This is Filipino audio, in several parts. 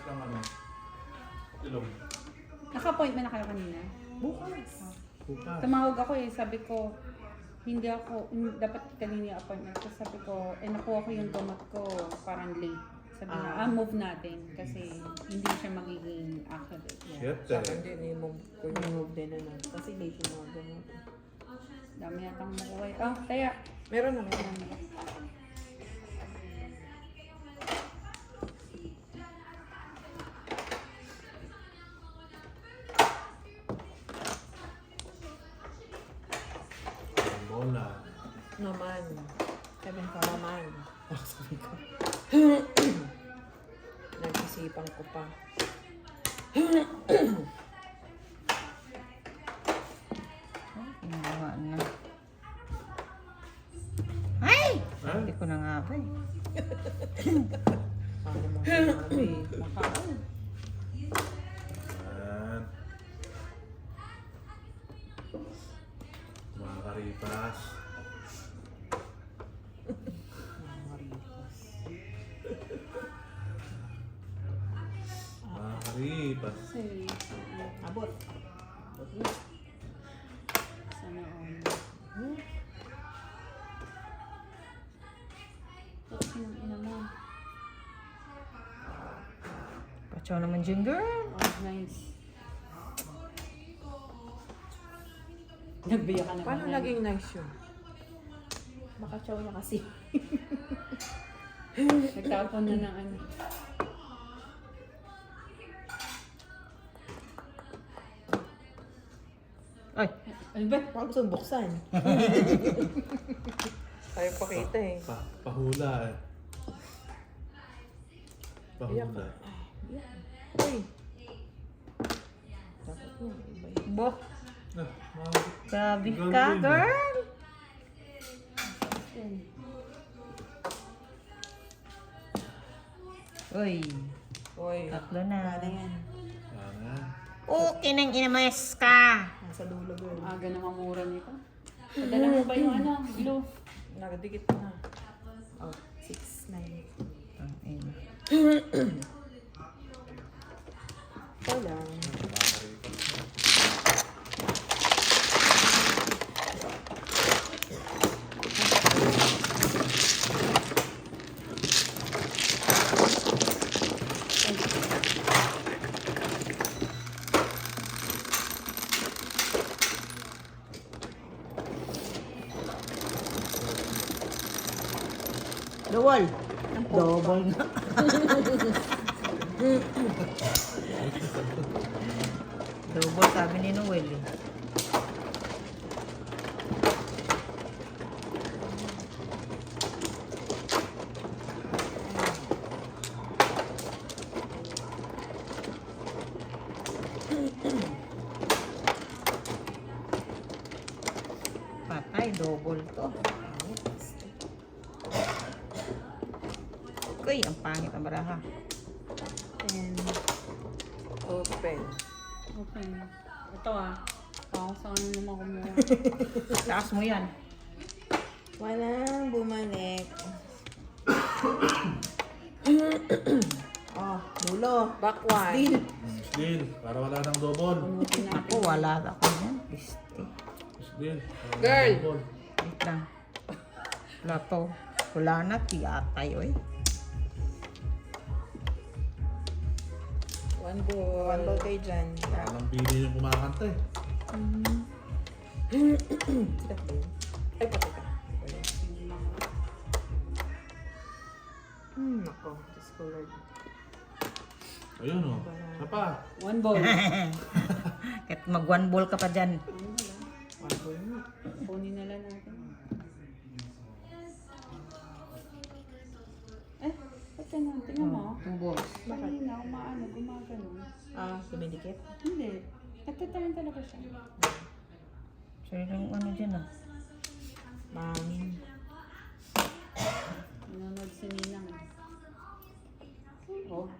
ng ano. Ilong. Naka-appointment na kayo kanina? Bukas. Bukas. Tumawag ako eh, sabi ko, dapat kanina yung appointment ko. Sabi ko, nakuha ko yung gamot ko, parang late. Sabi na, move natin kasi hindi siya magiging accurate. Shit, Sa akin din, i-move din ano. Kasi late yung mga gamot. Dami yatang makuha. Oh, kaya. Meron naman. Bola. Naman. 7 pa naman. Sabi ko. Nagsisipan ko pa. Ginawa na. Ay! Ha? Hindi ko na nga ba eh. Paano mo sinabi? Makaon. Yan. Mga karipas. Mga karipas. Kasi, Abot. sana all. Sinang ina mo. Pachaw naman dyan, girl. Oh, nice. Nagbiya ka naman. Paano naging nice yun? Makachaw niya kasi. Nagtapon na ng ano. Ay! Ano ba? Baka gusto buksan. Ayaw pakita eh. Pahula eh. Pahula. Uy. Dapat yun. Iba yun. Bo! Ah, Grabe Ganda ka, yun, girl! Uy! Uy. Tatlo na. Ano yan? Sana. Okay nang inamayas ka! Nasa dulo girl. Aga na mamura nito. Padala mo ba yung ano? Glue? Nakadikit na. Oh, 6, 9. Ang ina. Ito lang. Mga karipas. Double! Double nga. Double sabi ni Noel eh. Patay, double to. Uy, ang pangit ang baraha. And open. Okay. Ito Parang saan naman kumuha. Taas mo yan. Walang bumalik. Oh, dulo. Back one. Still. Still, para wala nang dobol. Buti na. Ako, wala ako yan. Piste. Still. para wala Girl. nang dobol. Wait lang. Wala to. Wala na, tiyatay, oy. One ball. One ball kayo dyan. Walang pili yung kumakanta eh. Sikat din. Ay, pati ka. Nako. Discolored. Ayun o. Isa pa. One ball. Kahit mag one ball ka pa dyan. One ball na. Kunin na lang natin. Ba't na? Tingnan mo. Two balls. Kanina, gumagano. Ah, dumidikit? Hindi. Nagtatayin talaga siya. So, yung ano dyan ah. Mangin. Nanonood si Ninang. Oh.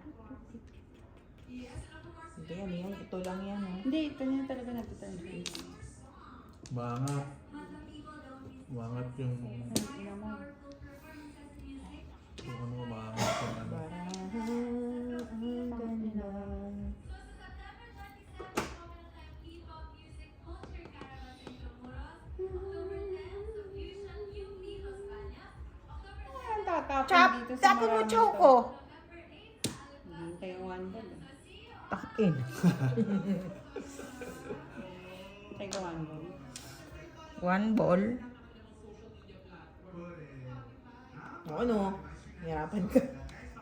Hindi yan, yan. Ito lang yan. Oh. Hindi, kanina talaga nagtatayin siya. Umangat. Umangat yung... Ina mo. Yung ano, umangat yung ano. Para ang Kasi Tapon mo marami chow to. ko. Hindi kayo one ball. Takin. Kayo one ball. 1 ball. O ano? Hirapan ka.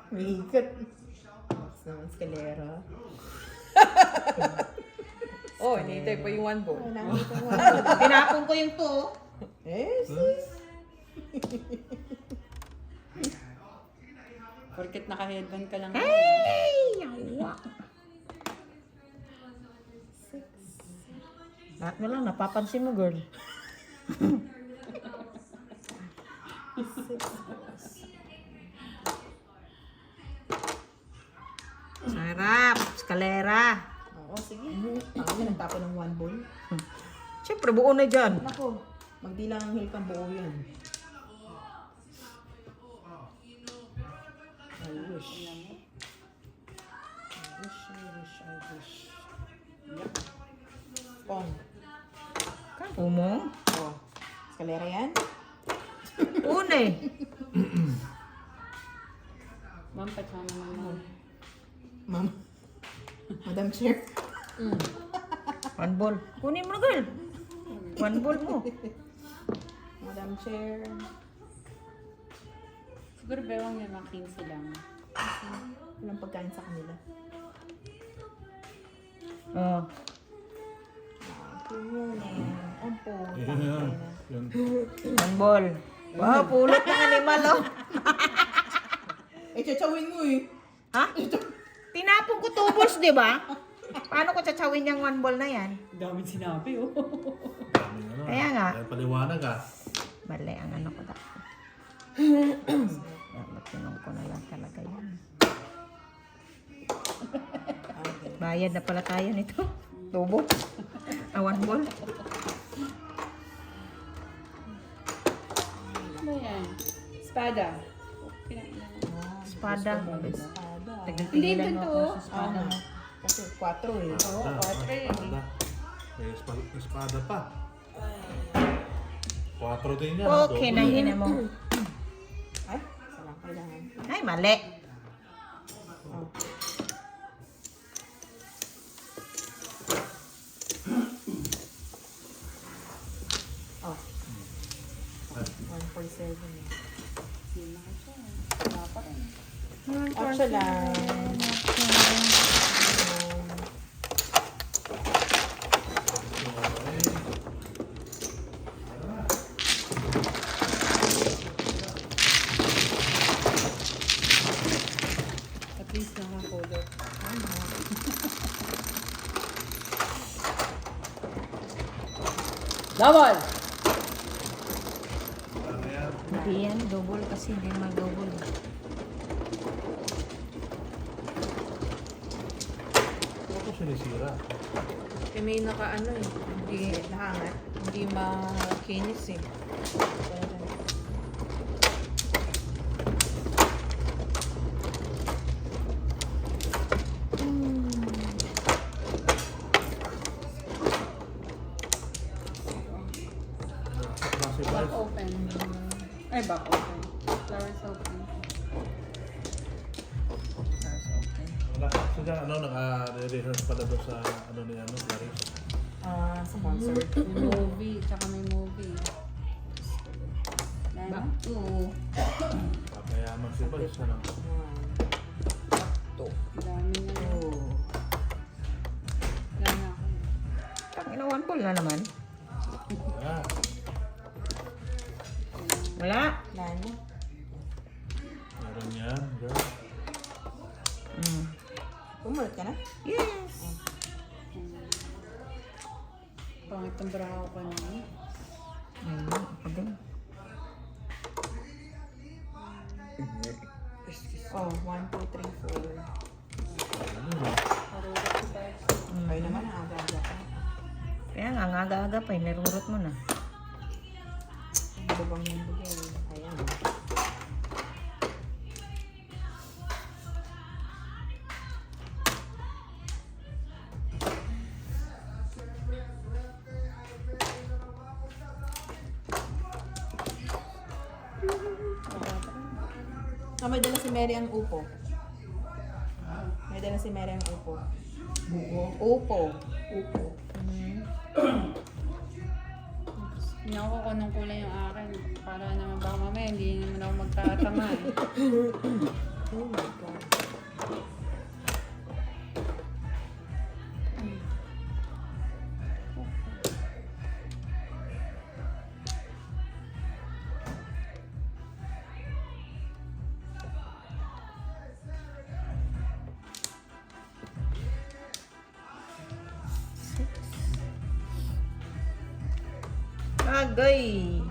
May ikot. Box naman eskalera. Oh, hinihintay pa yung 1 ball. Wala ko yung 1 ball. Tinapon ko yung 2. Eh, sis. Porket naka-headband ka lang. Ay! Yawa. Lahat mo lang, napapansin mo, girl. Sarap. Eskalera. Oo, sige. Ako na nagtapon ng 1 ball. Siyempre, buo na dyan. Nako, magdilang ang hilkang buo yan. I wish. I wish. Pong. Umong. Oh. Eskalera yan? Una eh. Ma'am, patsama naman. Ma'am. Madam Chair. 1 ball. Kunin mo na, girl. 1 ball mo. Madam Chair. Siguro bewang may mga 15 lang. Walang pagkain sa kanila. Oh. Kunin. Ampo. Yun. 1 ball. Wow, pulot ng animal, oh. Eh, chachawin mo eh. Ha? Tinapon ko 2 balls, di ba? Paano ko tsachawin yung 1 ball na yan? Daming sinabi, oh. Daming ano. Kaya nga. Kaya paliwanag ah. Mali ang ano ko dapat. Dapat tinong ko na lang talaga yan. Okay. Bayad na pala tayo nito. Tubo. 1 ball. Ano yan? Espada. Espada. Espada. Nagpipigilan Hindi, mo totoo. ako sa espada mo. Kasi 4 eh. Oo, 4 eh. May espada pa. 4 din yan. Okay na yun mo. Ay, salang kailangan. Ay, mali. Oh. Oh. 147 eh. Hindi na siya. Wala pa rin. Actually lang. At least nakakulot. Laban! Hindi yan, double kasi hindi mag-double. Ano ko sinisira? Eh, may naka-ano eh. Hindi nahangat. Hindi makinis eh. Klase ba? Back open. Ay, back open. Flowers open. Wala. So dyan, ano, naka-rehearse pala doon sa, ano ni ano, Clarice. Sa concert. May movie, tsaka may movie. Lana? Oo. Papayaman si Vice, ano. Dami na yun. Oh. Lana ako. Tangina, 1 ball na naman. Ah, Wala. Lano. meron yan, girl. Umulat ka na? Yes. Pangit ang braho ko na. Ayun, ako din. Oh, 1, 2, 3, 4. Parurot ko tayo. Kayo naman ang aga-aga ka. Kaya nga, ang aga-aga pa, nirurot mo na. Ano bang yung bigay? Ayan. may dala si Mary ang upo. May dala si Mary ang upo. Upo. Upo. Hindi ako kung anong kulay yung akin. Para naman baka mamaya hindi naman ako magtatama eh. Oh my God. Agay.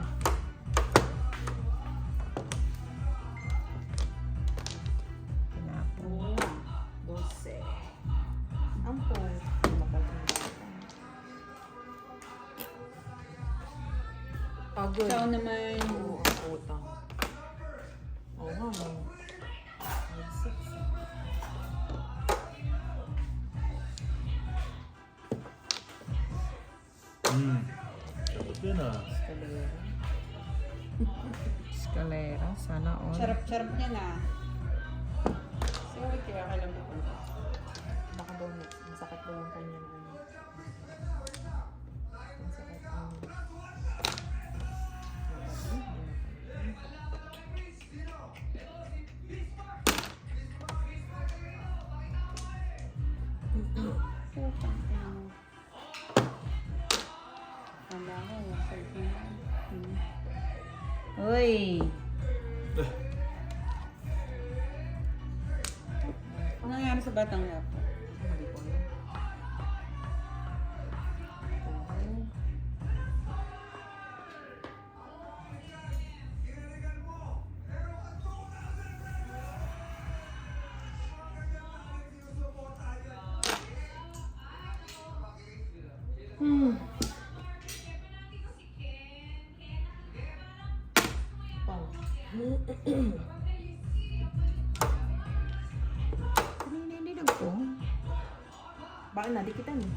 Tinapon. 12. Ang po. Pagod. Ikaw naman. Oo, ang utang. Oo nga, no. 6. Sarap yun ah. Escalera. Sana all. Charap-charap niya na. So, kaya ka lang ako. Baka daw masakit daw yung kanyang ano. Masakit ang... Putang ina mo. Kala ko, sabi na. Uy. Ano nangyari sa batang laptop? Hindi ko alam. Pang. Nininig ko. Bakit nadikitan eh?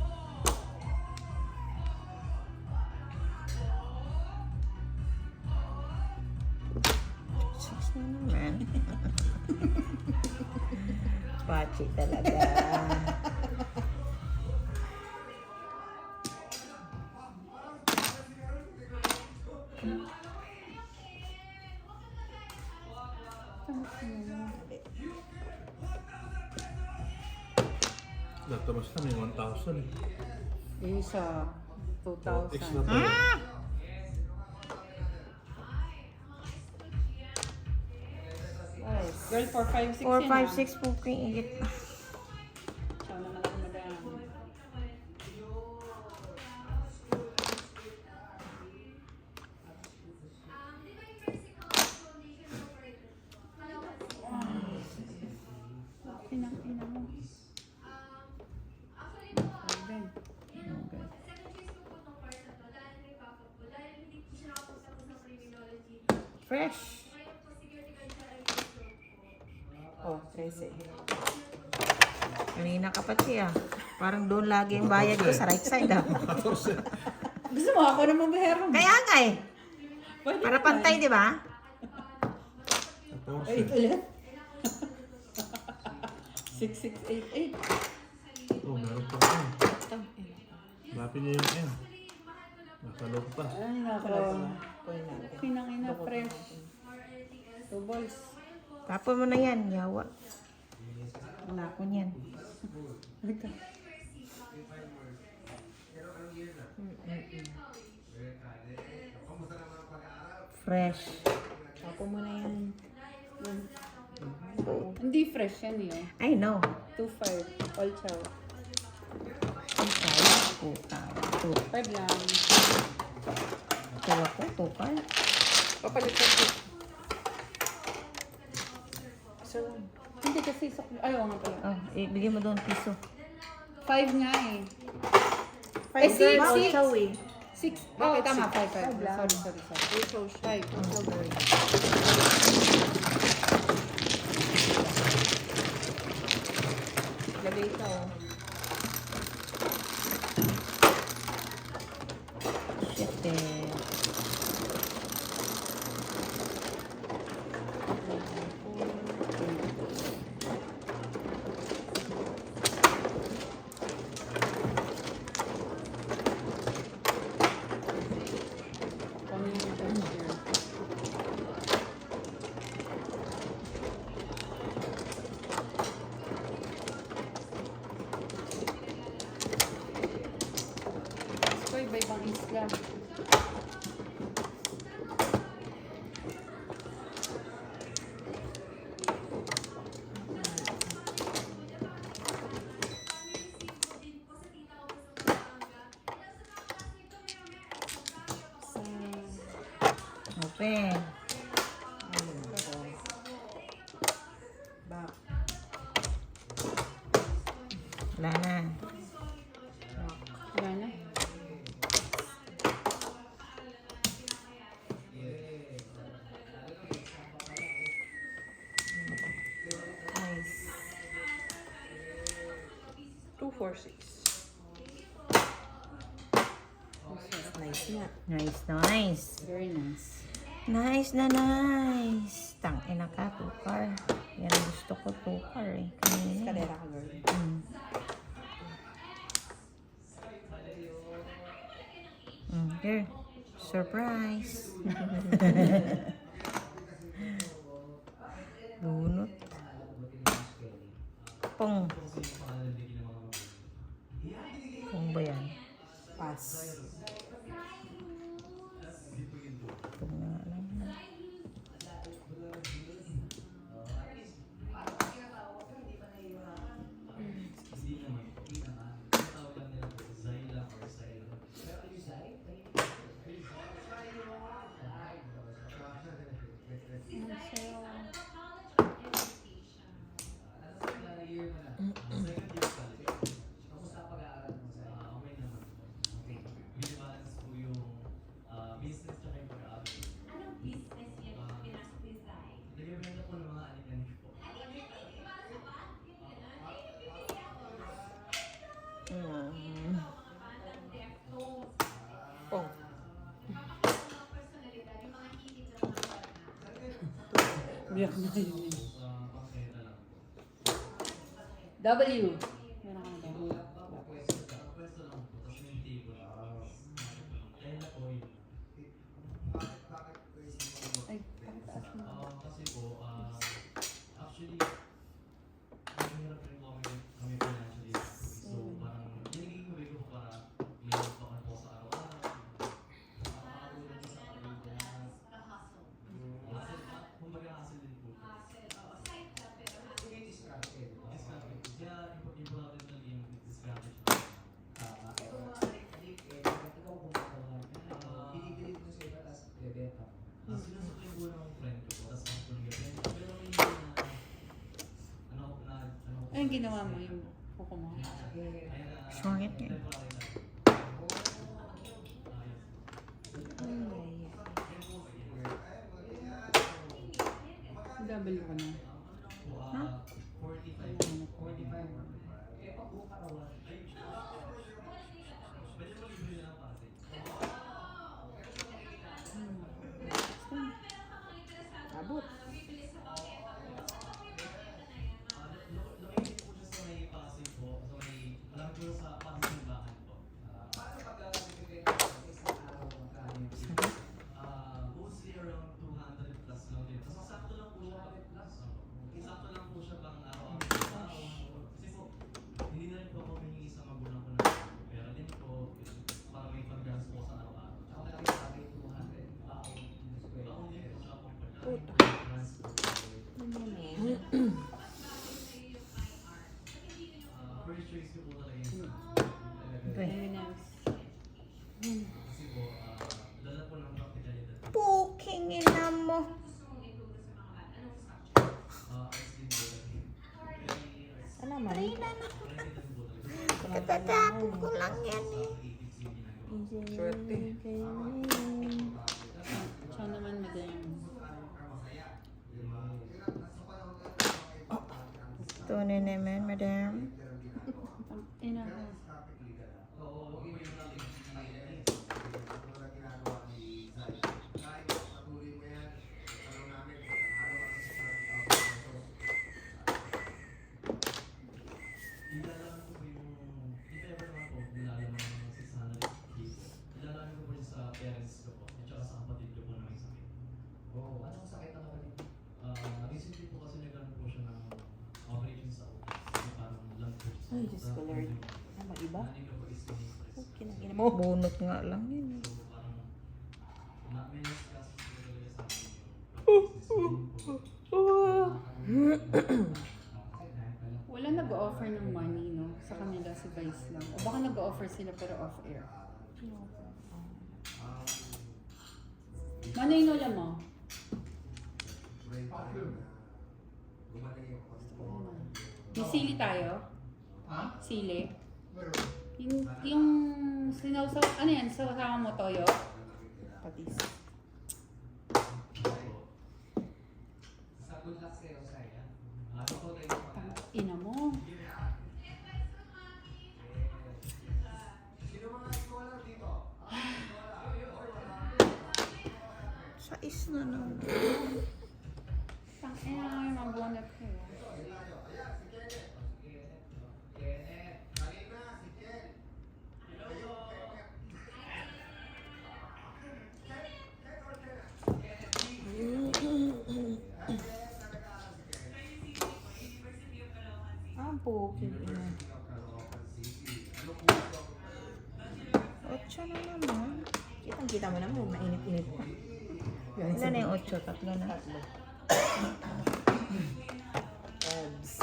Six na naman. Pachi talaga. Natamas na may 1,000 eh. Yung isa, 2,000. X na tayo. Yes. Girl, 4, 5, 6 4, yun 5, 6 po kingit. Siya naman ako madam. Pinang-ina mo. Pardon. Fresh. Oh, 13. Kanina ka pa siya. Parang doon lagi yung bayad ko sa right side. Ah. Gusto mo ako naman mahiram. Kaya nga eh. Pwede Para naman. pantay, di ba? Ay, ito ulit. 6688. Oh, meron pa rin. Lapin niya yung M. Nasa loob pa. Ay, nako. Pinang-ina, fresh. 2 balls. Tapon mo na yan, yawa. Nakon yan. Ito. Fresh. Tapo mo na yan. Hindi fresh yan eh. I know. 2.5. All chow. Puta. 5 lang. Tawa ko, tukal. Papalit ka po. Isa lang. Hindi kasi ayaw nga pala. Oh, ibigay mo doon piso. 5 nga eh. 5 Eh, six, girl, six. chow eh. 6. Bakit Oh, tama. six? 5. Five lang. Sorry. Chow siya. 5. Chow girl. Lagay ka oh. Shit eh. Kape. Back. Wala na. Wala na. Nice. 246. Nice nga. Nice, nice. Very nice. Nice na nice. Tangina ka, tukar. Yan ang gusto ko, tukar eh. Kanina. Escalera ka, girl. Mm. Here. Surprise. Bunot. Pong. Pong ba yan? Pass. Pong na nga lang. Pong. Biyak na yun eh. W. Meron ka na W. Ay, pakitaas mo. Anong ginawa mo yung kuko mo? Sungit niya. W ka na. Ha? Abot. Puta. Very nice. Puking ina mo. Ano naman? Katatapon ko lang yan eh. Swerte. Siya naman madam. Ito na naman, madam. Ina. Ay, Diyos ko, Lord. Ano, mag-iba? Okay, nang ina mo. Bunot nga lang yun. Wala nag-offer ng money, no? Sa kanila si Vice lang. O baka nag-offer sila pero off-air. Ano yung lola mo? May sili tayo? Ha? Sili? Yung sinawsaw, ano yan? Sawsawa mo toyo? Patis. Ina mo. Sais na naman. Ina, yung mga bonnet ko. Ang puking ina. 8 na naman. Kitang-kita mo naman, mainit-init pa. Yan, Ilan na yung 8? 3 na. Tatlo. Eggs.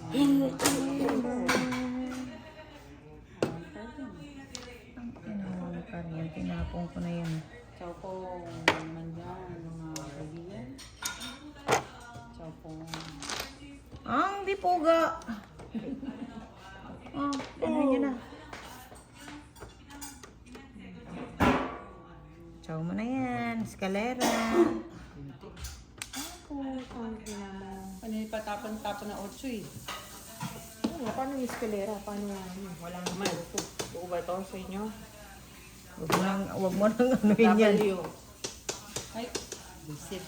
Ang ina mo pa rin. Tinapong ko na yan. Chow po, manjan, mga kaibigan. Chow po. Ang bipuga. Oh, ano yun na. Chow mo na yan. Escalera. Putang ina mo. Ano yung patapon-tapon na 8 eh. Ano, paano yung eskalera? Paano ano? Walang naman. Buo ba ito sa inyo? Huwag mo nang anuhin yan. W. Ay, visit.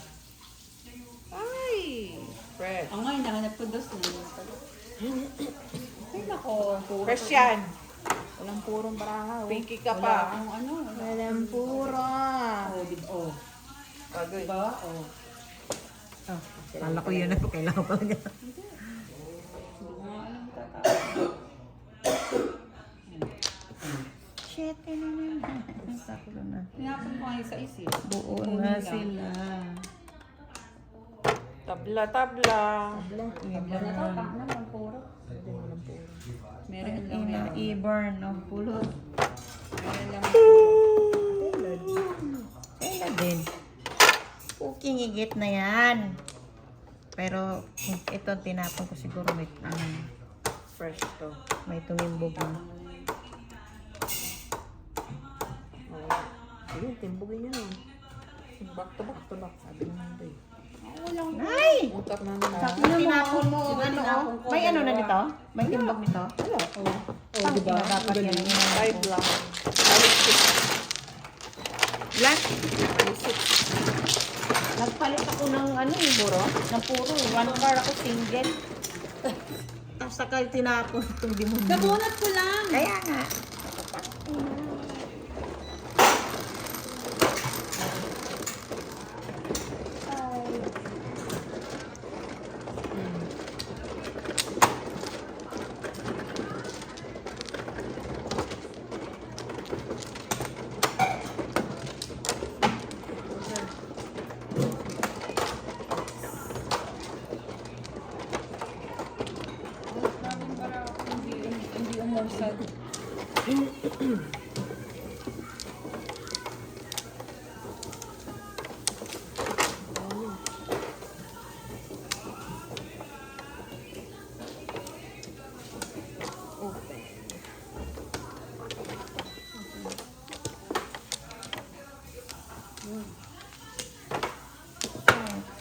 Ay! Fresh. Ang nga, hinahanap ko dos na yun. Ay, nako. Fresh yan. Walang purong baraha. Pinky ka Wala pa. akong ano. Walang puro. Oh. Bagoy. Diba? Oh. Kala ko yun ako. Kailangan ko lang. Hindi ko nga alam tatapos. Shit, ano na yun? Saklo na. Tinapon ko nga yung sa isip. Buo na sila. Tabla, tabla. Wala na to, tak na, walang puro. Meron lang Ina, meron. i-burn ng pulot. Meron lang puro. Kailan din. Cooking igit na yan. Pero ito tinapon ko siguro Fresh to. may tumimbog na. Sige, timbugin nyo na. Back to back to back. Sabi naman ito eh. Walang Ay! Utak na naman. Yung tinapon mo, Diba ano tinapon oh? ko, May ano na dalawa. nito? May timbog nito? Wala. Oh, diba? Dapat yan ang inanap Five ko. lang. Balik six. Ilan? Balik six. Nagpalit ako ng ano eh. Puro? Ng puro. 1 car ako single. Tapos saka tinapon itong demonyo. Nabunot ko lang. Kaya nga. Daming bara ako hindi umusad.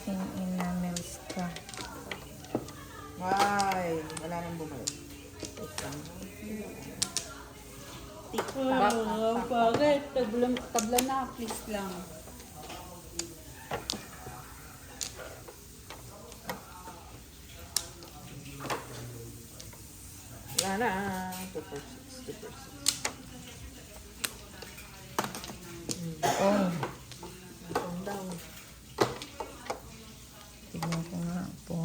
King enamels ka. Ay, wala nang bumalik. Bakit? Tabla na, please lang. Wala na. 2%. Oh, Calm down. tignan ko nga po.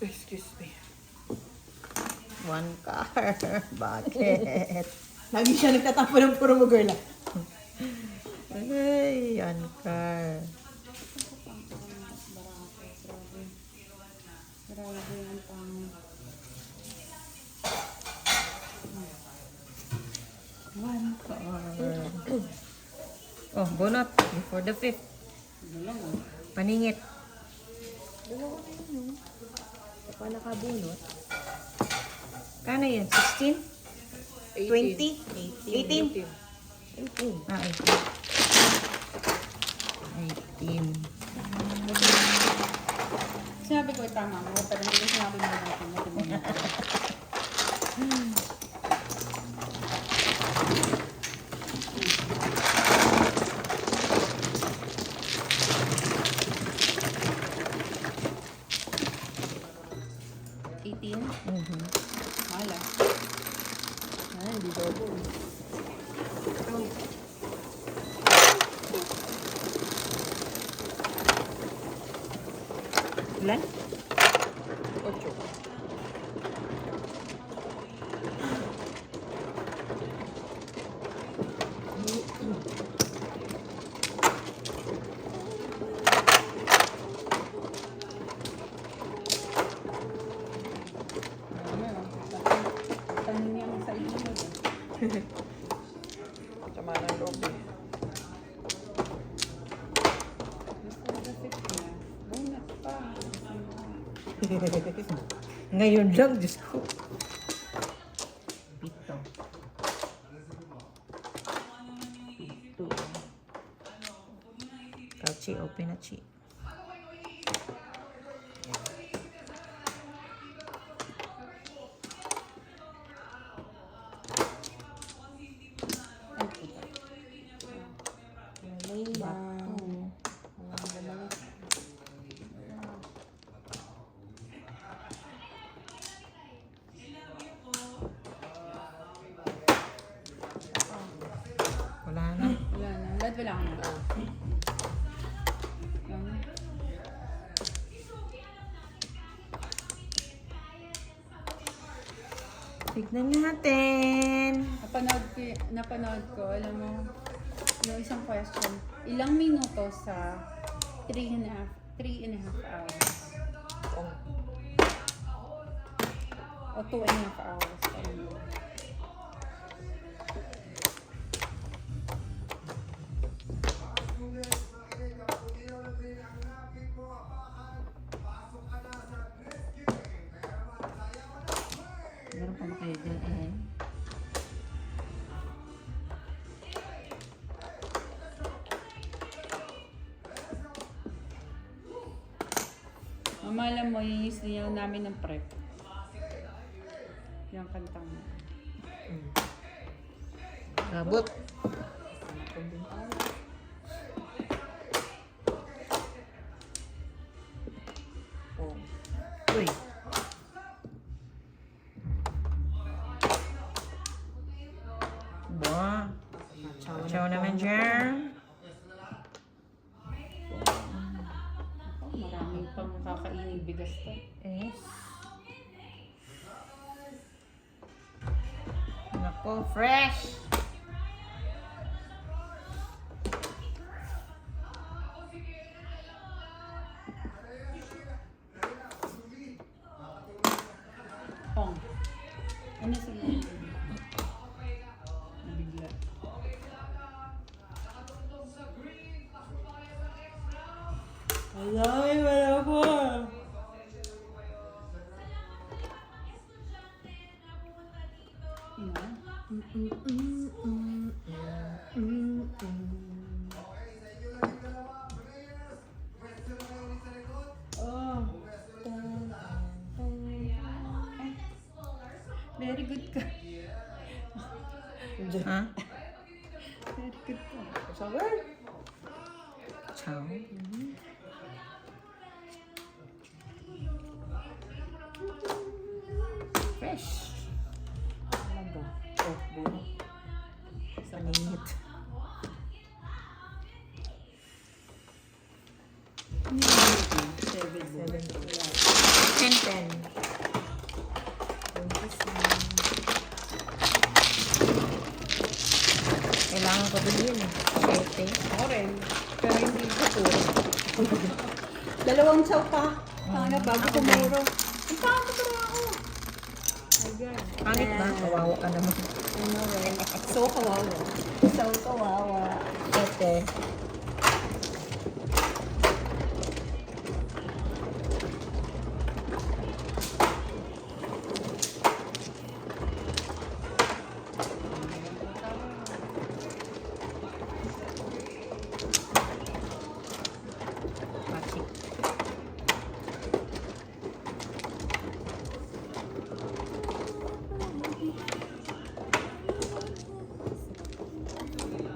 Excuse me. One car. Bakit? Lagi siya nagtatapo ng puro mo, girl. Ay, one car. Grabe yan pang... One car. Oh, bunot. Before the 5th. Paningit. Dalawa na yun. Pa nakabunot. Kano yun? 16? 20? 18? 18. Ah, 18. Sinabi ko tama mo, pero hindi ko sinabi mo natin. Hala. Ay, hindi dobo. Ilan? 8. Tanong niya sa inyo. Sama ng loob eh. Bonus pa. Ngayon lang, Diyos ko. Pito. Pito. Kauchi, open na chi. Malay lang. Wala na. Wala na. Lahat wala ka na. Yan. Tignan natin. Napanood ko, alam mo, yung isang question, ilang minuto sa 3.5 hours? O 2.5 hours? Ayun. Meron pa ba kayo dyan? Ayan. Mama, alam mo, yung niya namin ng prep. Yung kantang mo. Abot. Uy. Ba. Ciao naman dyan. Oh, maraming pang kakainin bigas to. Yes. Nako, fresh. Pong. Ano siguro? Nabigla. Ay, wala po. Ano? Oh. Very good ka. Ha? Very good ka. Sabar. Ciao. Fresh. Talaga. Oh, bunot. Paningit. Seven. 7. 10-10. 26. Kailangan ko rin yun. Sete. Ako rin. Pero hindi ko puro. Dalawang chow pa. Sana bago Ako kumuro. Ang tama ko ako. Ayan. Pangit ba? Kawawa ka naman. Ano rin. So kawawa. So, kawawa. Sete. Patsik.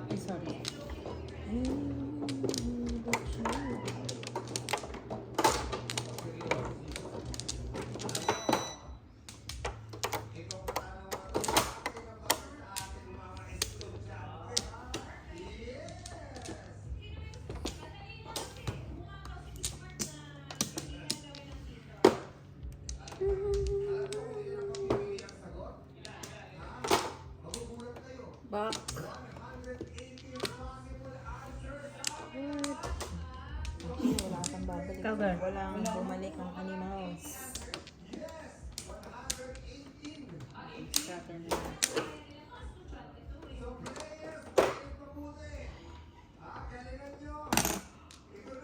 Ay, sorry. Back. Wala kang babalik. Cover. Walang bumalik ang animals. Scatter na.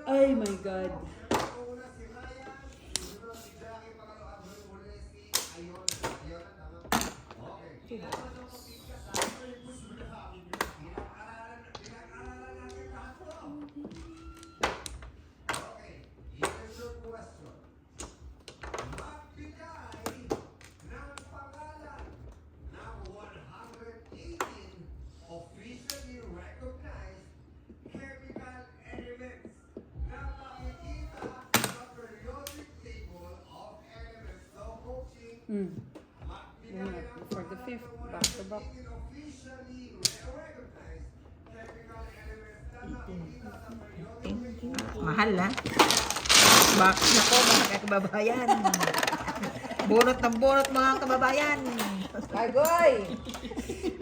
Ay my God. For the fifth, back to back. Mahal na. Bakit na po mga kababayan? Bunot ng bunot mga kababayan. Agoy!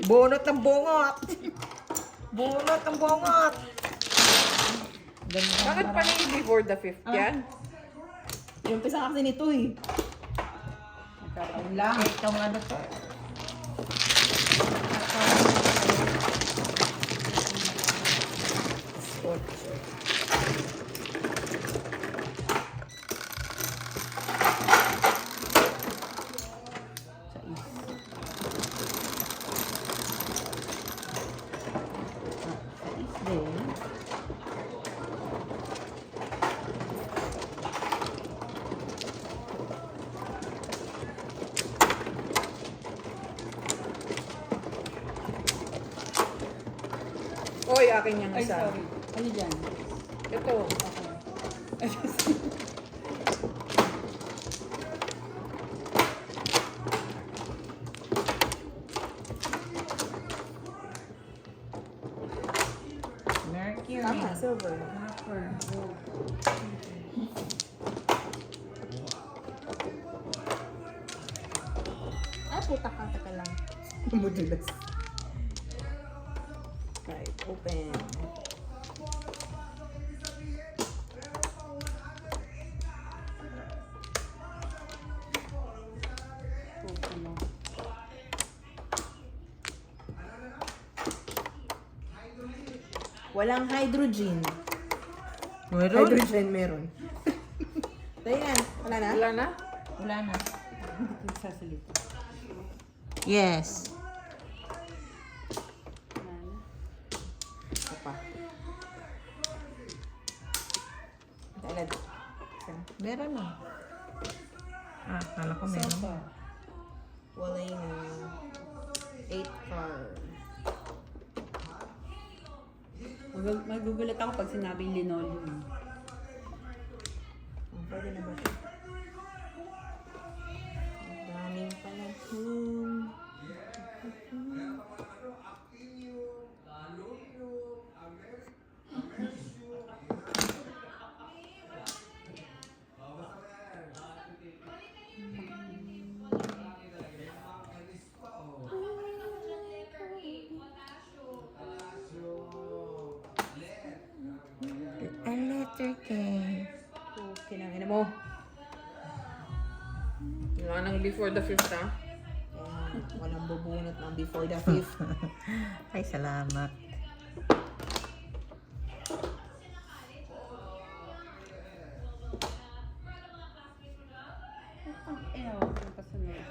Bunot ng bungot. Bunot ng bungot. Ganda. Bakit pa rin before the fifth yan? Yung pisa kasi nito eh. Nagkataon Lang. Ikaw nga na to. Oy, akin yung Ay, isa. sorry. Ano dyan? Ito. Mercury. Tama, silver. Copper. Gold. Ay, puta ka, taka lang. Modulas. Right, open. Gold ano. Walang hydrogen. Meron? Hydrogen meron. So yan, wala na? Wala na? Wala na. Hindi ko sasalita. Yes. Wala na. Ito pa. Talad. Meron na. Ah, kala ko meron. Sofa. Wala na. 8 card. Magugulat ako pag sinabing linoleum. Pwede na ba siya? Ang daming panahon. Okay. Kinangin mo. Wala nang before the 5th, ha? Ayan, walang bubunot ng before the 5th. Ay, salamat. Huwag yung pasunod.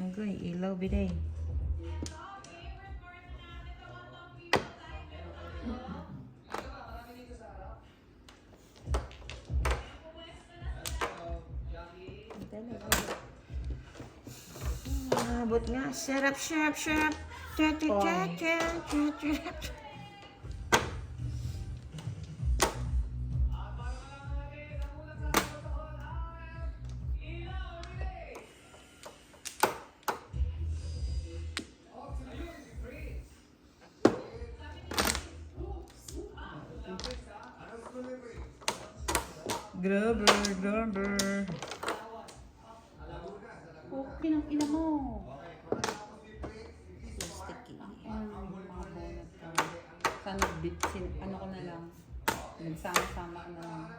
Agoy, ilaw biday. Abot nga. Syrup, syrup, syrup. Chat, chat, chat, chat, chat, chat. Grabber, grabber. Okay ng ina mo. Sticky. Mga bonus ko. Sana ano ko na lang. Nagsama-sama ko na lang.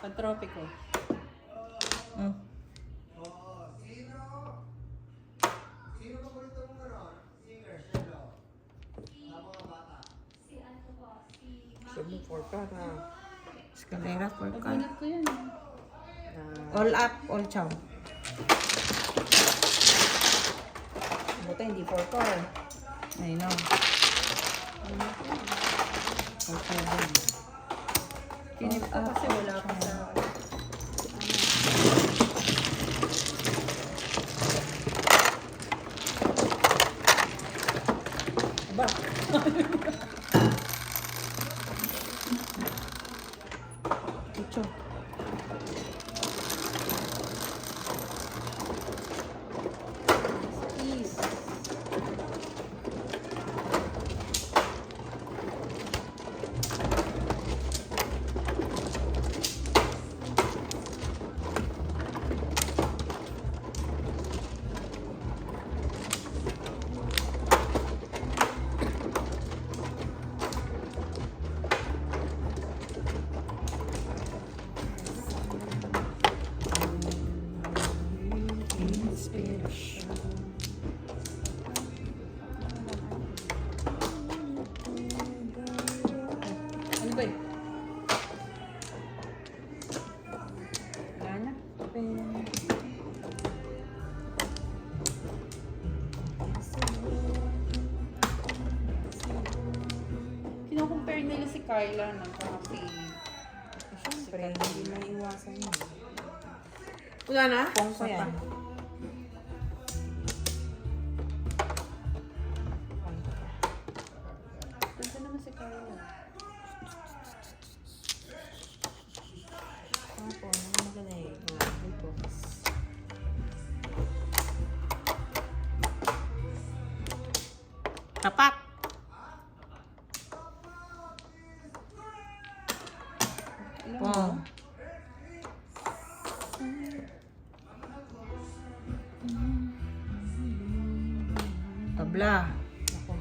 Pantropiko. Mm. Sabi 4 ka, ha? Escalera for car. Pabunot ko yan. All up, all chow. Buta hindi 4-car. I know. Okay, then. Pinip ko kasi wala pa sa... Aba, Ito. Please. Ano ba yun? Wala na. Kino-compare nila si Kyla ng coffee. syempre, hindi maiwasan yun. Wala na? Pong ko yan. Ganda naman si Kyla. Ako, magaling. Ito. Tapak. Alam mo, Oh. Tabla. Ako.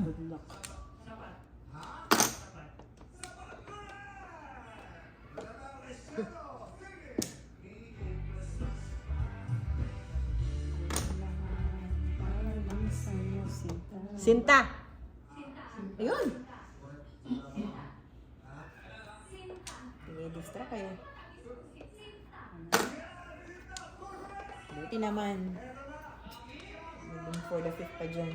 Good luck. Sinta. Ayun! Pinidistra kayo. Buti naman. Naging for the 5th pa dyan.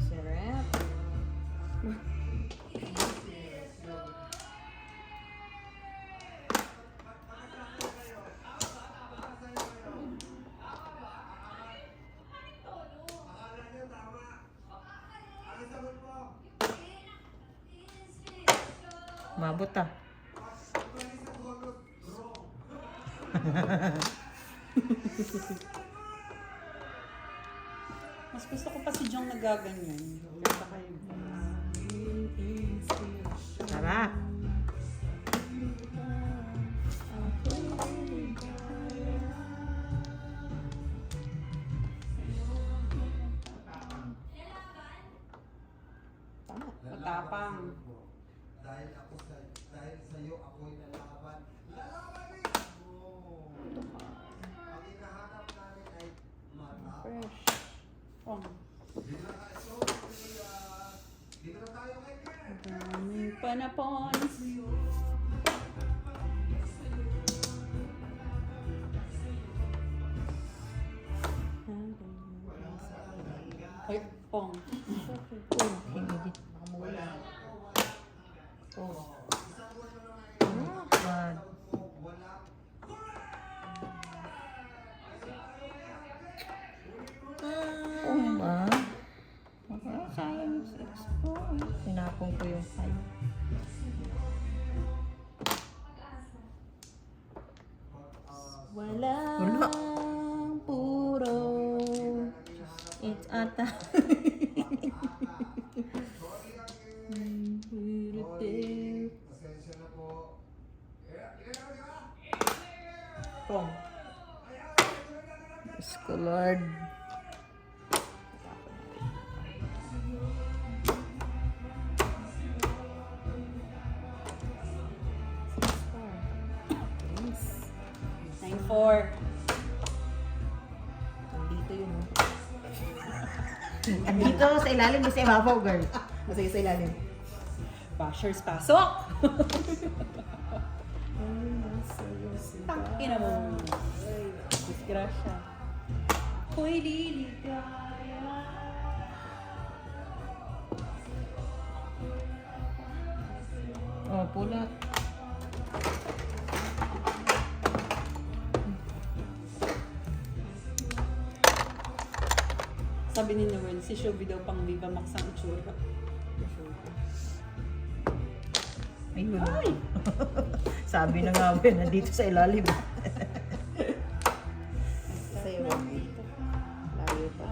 Sarap. Mabot ah. Mas gusto ko pa si Jong nagaganyan. Ganda kayo. Sarap. Matapang. Fresh. Oh. Daming panapons. Ay, pong. Humidity. Oh. God. Oh, ba? Sayang. Sinapong ko yung sayang. Walang puro. It's ata. Pong. Diyos ko, Lord. Yes. 9-4. Nandito yun, oh. Andito sa ilalim, sa ibabaw, girl. Masaya sa ilalim. Bashers, pasok! Tangina mo. Disgrasya. Hoy, liligaya. Oh, pula. Sabi ni Noel, si Shubi daw pang Viva Max ang itsura. Ayun. Sabi na nga ba, nandito sa ilalim. Sa'yo, layo pa.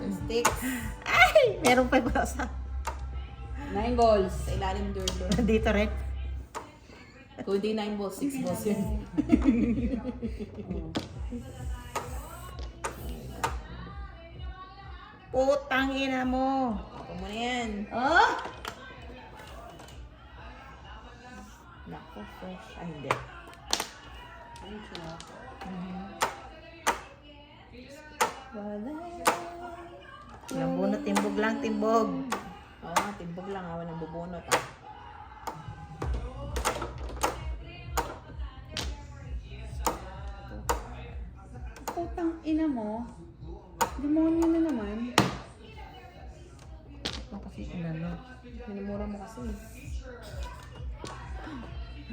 Sticks. Ay! Meron pa ba sa... 9 balls. Sa ilalim door. Nandito rin. Kung hindi 9 balls, 6 balls yun. Putang ina mo. Ako mo na yan. Oh! Naku, fresh. Ay, hindi. Nabunot, timbog lang, timbog. Oo nga, timbog lang. Awan ng bubunot. Ah. Putang ina mo. Demonyo na naman. Ano kasi inano? Minumura mo kasi. Ano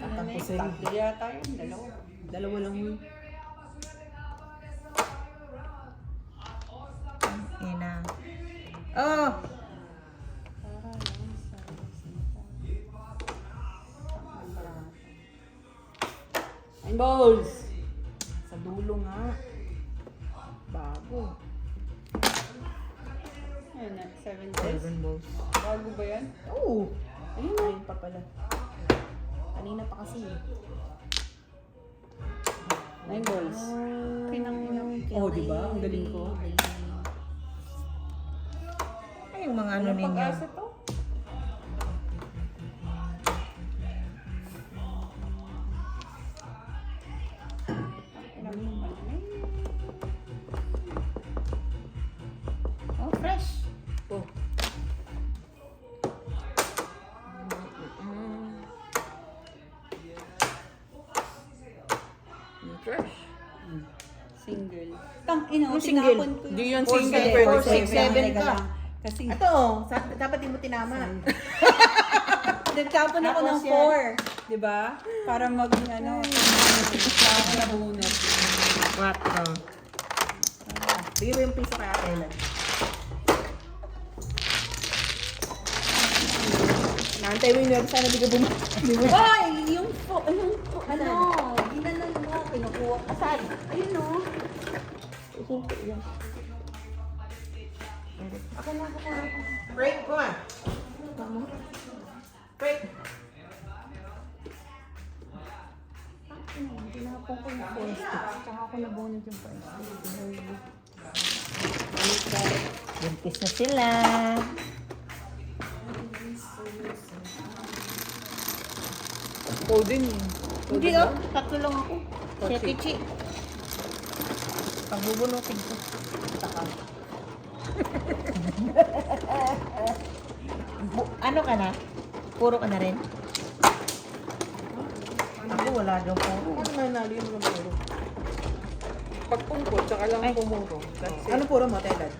na Tatapos yun? sa'yo. Tatlo yata yun. Dalawa. Dalawa lang yun. Ina. Oh! Para lang sa resita. 9 balls. Sa dulo nga. Bago. Ayun na, 7 balls. 7 balls. Bago ba yan? Oo. Ayun na. Ayun pa pala. Kanina pa kasi. 9 balls. Pinang-inang. Oh, di ba? Ang galing ko. Ay, yung mga ano Anong ninyo. pag-asa to? Oh, fresh. Oh. Fresh. Single. Tang-ina, Yung single. tinapon ko Di yun. yun single, 4, 6, 7 Teka ka. lang. Kasi Ito, dapat di mo tinama. nagtapon ako ng Tapos yan. 4. Diba? Para maging ano, para ako nabunot. 4. Bigyan mo yung piso kay Ate Ellen. Naantay mo yung nerve, sana di ka bumalik. Ay! Yung 4! po, ayun po, ano, ginanon mo, kinukuha. Asan? Ayun o. Ihinto yan. Ako na, ako na. Break ko ah. Break. Tinapon ko yung first stick. Tsaka ako nabunod yung first stick. Buntis na sila. Coding. Hindi oh, tatlo lang ako. Siya Tichi. Pagbubunutin ko. Taka. Ano ka na? Puro ka na rin? Ako wala daw puro. Ano may nali yung puro? Pagpungko, tsaka lang Ay. pumuro. That's it. Ano puro mo, Telan?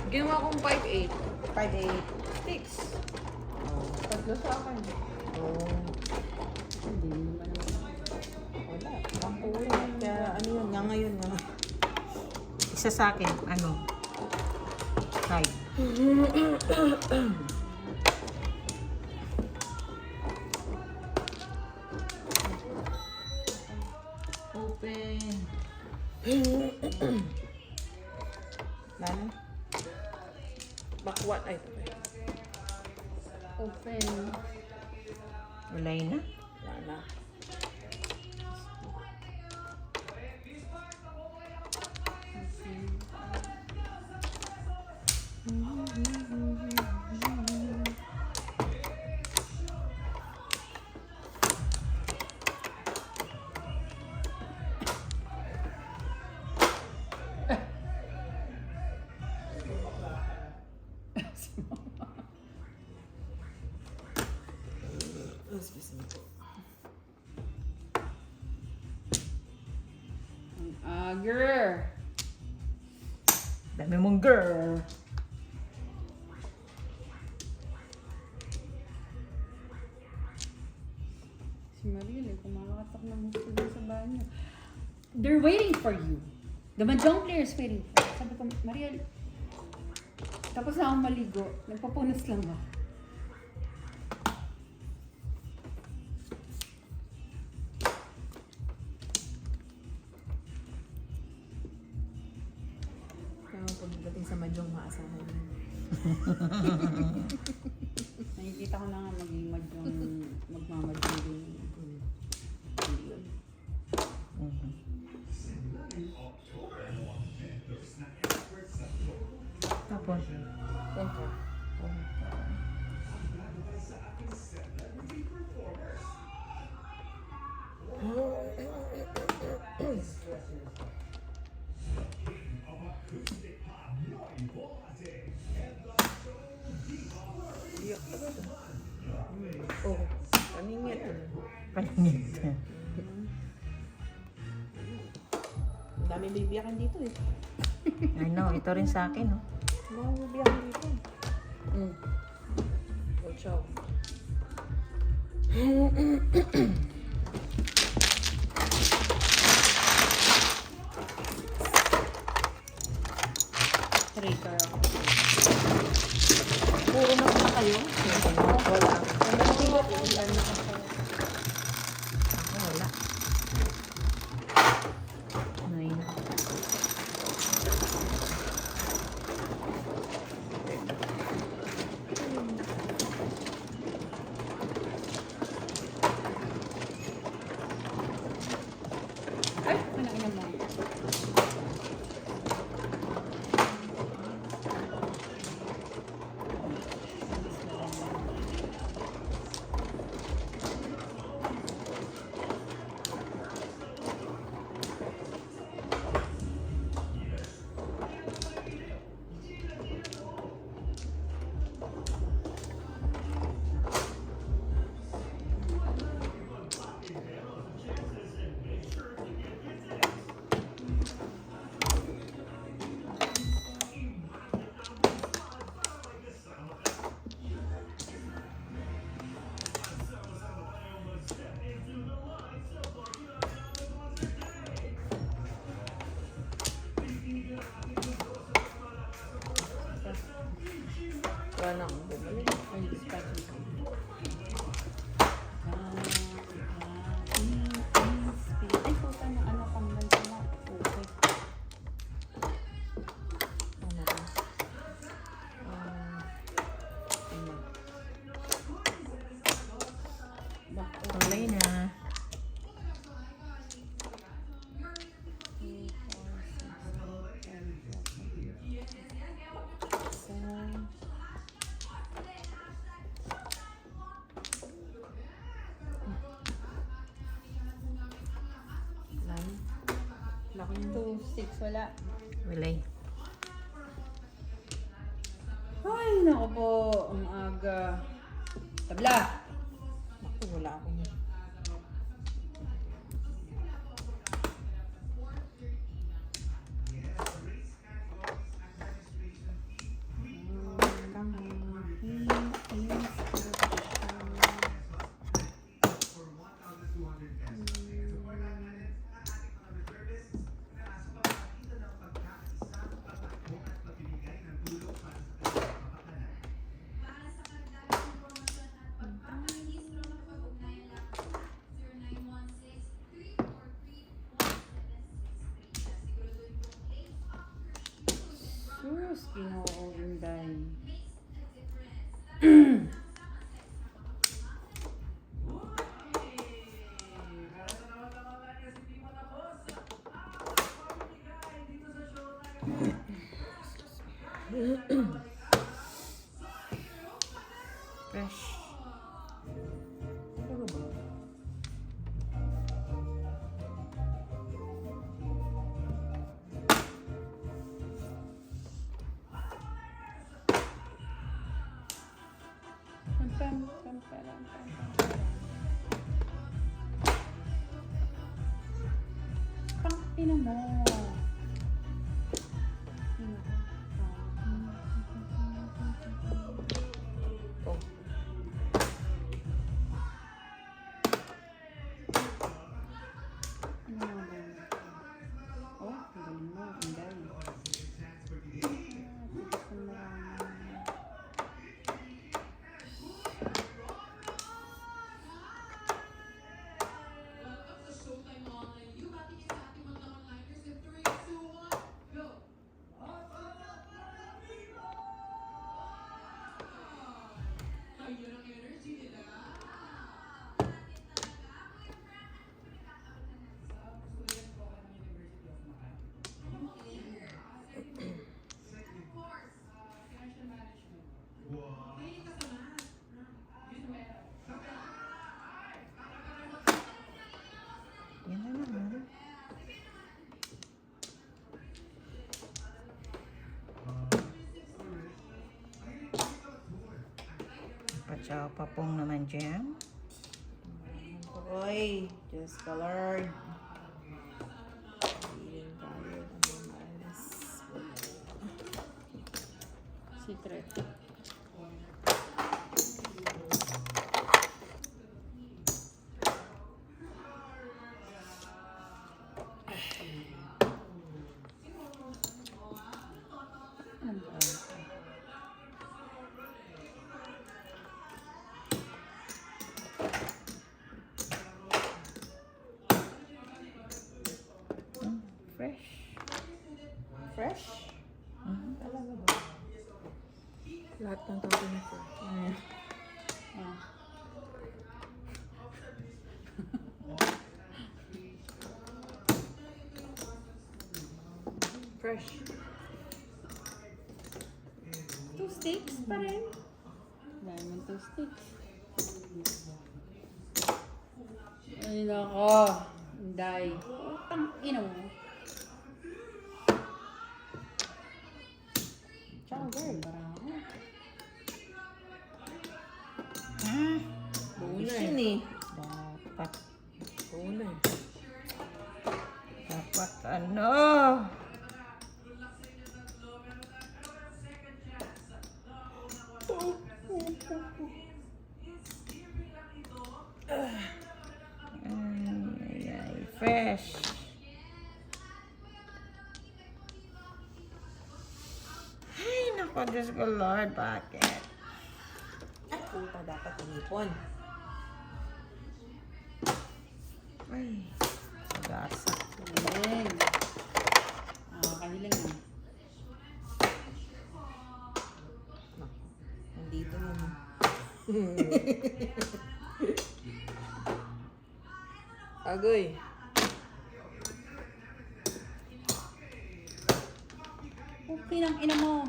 Ginawa kong 5'8". 5'8". Six. Tatlo sa akin. Wala. Ang puro. Kaya ano yun, nga ngayon nga. Isa sa akin, ano? 5. Open. Lalo? Bakwat. Ay, okay. Open. Wala yun na. Wala na. Excuse me po. Girl. Dami mong girl. Si Mariel, kumakatok ng gusto doon sa banyo. They're waiting for you. The mahjong player is waiting for you. Sabi ko, Mariel, tapos na akong maligo. Nagpapunas lang ako. Kaya pagdating sa madyong maasahan yun. Nakikita ko na nga maging magmamahjong din. Yun. Tapos, Iyak talaga. Oh, kaningit. paningit. Ang daming bibiyakan dito eh. I know, ito rin sa akin, no? Ang daming bibiyakan dito. Oh, ciao. Traitor ako. Puro na pala kayo. Wala. Wala. 9. Tuloy na. 2, 6, wala. Wilay. Ay, naku po. Ang aga. Tabla. Naku, wala akong... Sus, Ginoo, Inday. Fresh. Pam, pam, pam, pam, pam, pam. Pang, ina mo. Oh. Ano nga ba yun? Oh, ang galing mo, Inday. Tigas ng marami. Yan na naman. Patsaw papong naman dyan. Oy, Diyos ka Lord. Healing tayo ng malas. Secret. Ano ba? Fresh. Fresh? Mhm. Talaga ba? Lahat ng tao na fresh. Ah. Fresh. 2 sticks pa rin. Diamond 2 sticks. Ay, nako. Inday. Pang, ina mo. Tsaka girl, parang ako. Ah, Una yun eh. dapat. Una eh. Dapat ano? Ay, fresh. Ay, naku, Diyos ko, Lord, bakit? Puta, dapat inipon. Ay, gasa. Ayan. Ah, kahiling na. Nandito naman. Agoy. Okay ng ina mo.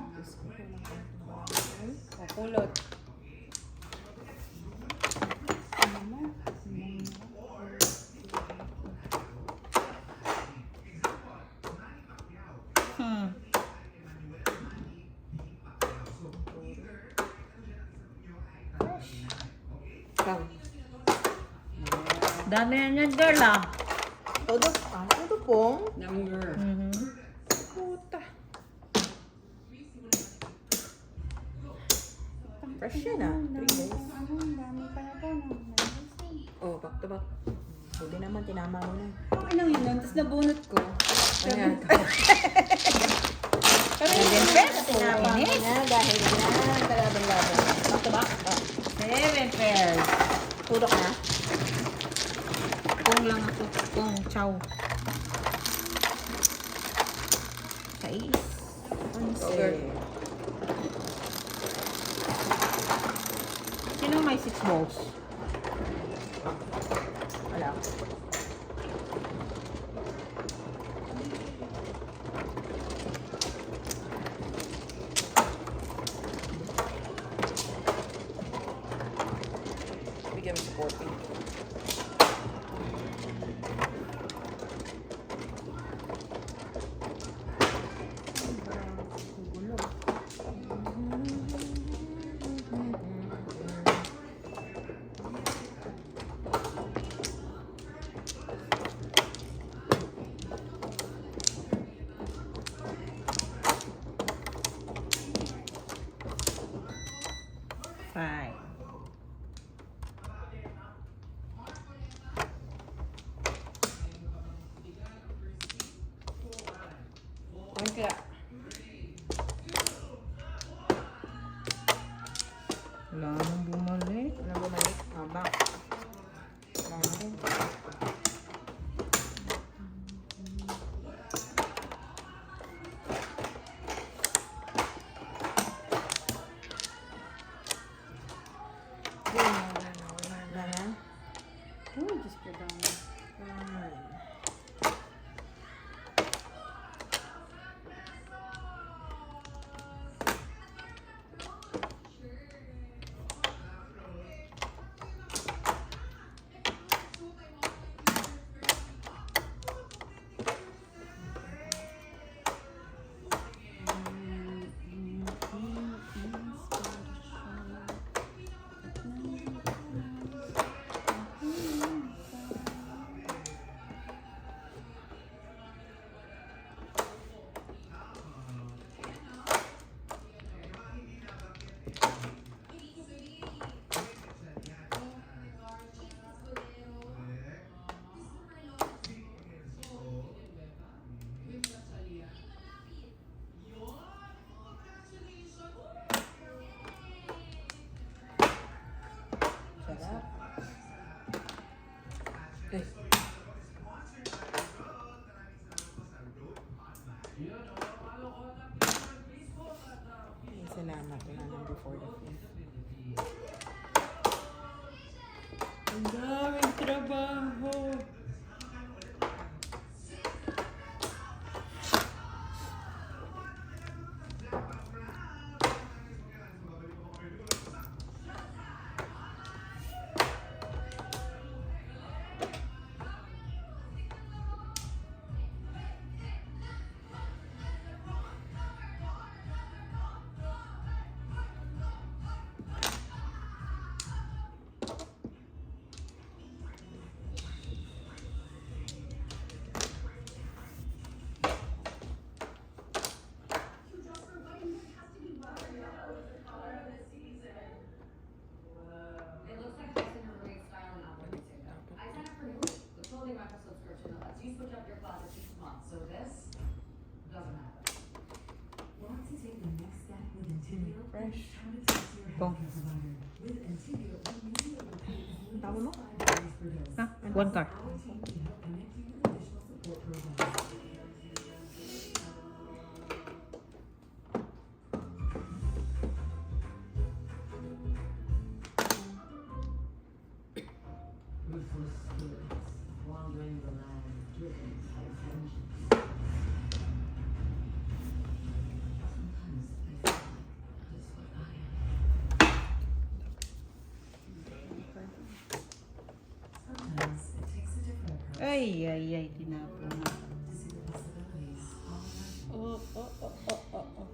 O, kulot. Ano mo? Kang. Dami na niyan, girl, ah. Todo pong. Number. Puta. Fresh yan ah. 3 days. Ano, ang dami pala to. Oh, back to back. Buti naman, tinama mo na. Okay lang yun, tapos nabunot ko. Ayan. Pero Tinama mo na dahil na kalaban-laban. Back to back? 7 pairs. Puro ka na. Kung lang ako. Kung chow. 6. Over. Sino may 6 balls? Wala. Bigyan mo si Poppy. Five. One kaya. Wala nang bumalik. Ano bumalik? Back. Wala na rin. Wala na. Uy, Diyos ko dami. Sarap. Ay. Ay, salamat. Wala nang before the fifth. Ang daming trabaho. Fresh. Kung. Tawag mo? Ha? 1 card. Ay, ay, ay, tinapon na. Oh, oh, oh, oh, oh, oh.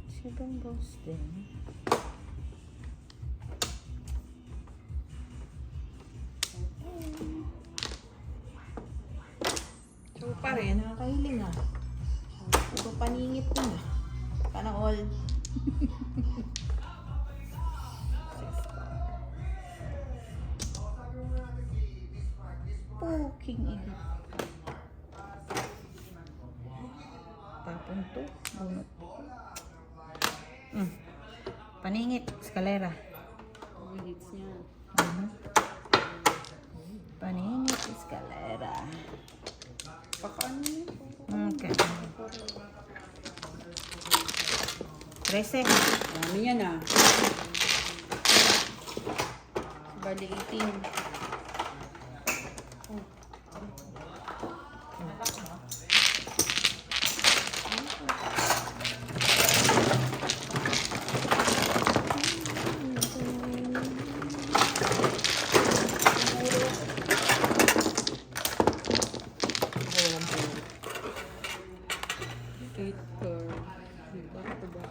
Siya bang boss din? So pa rin. Nakakahiling ah. Ito paningit ko na. Sana all. Puking igit. Tapon to. Bunot. Paningit. Eskalera. Hits niya. Paningit. Eskalera. Pakaano yun? Okay. 13. Dami yan ah. Bali 18. Eight card. Dito ito ba?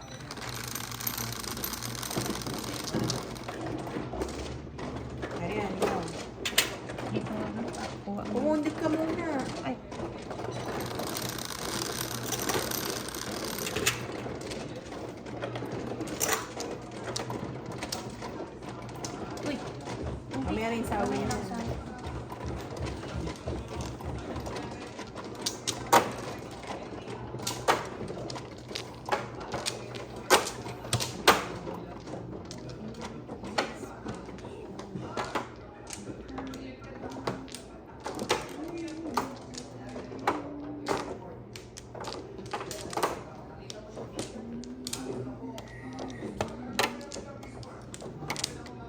Ayan, yun. Dito na. Kuha mo. Pumundit ka muna. Ay. Uy. Mamaya rin sa awin na.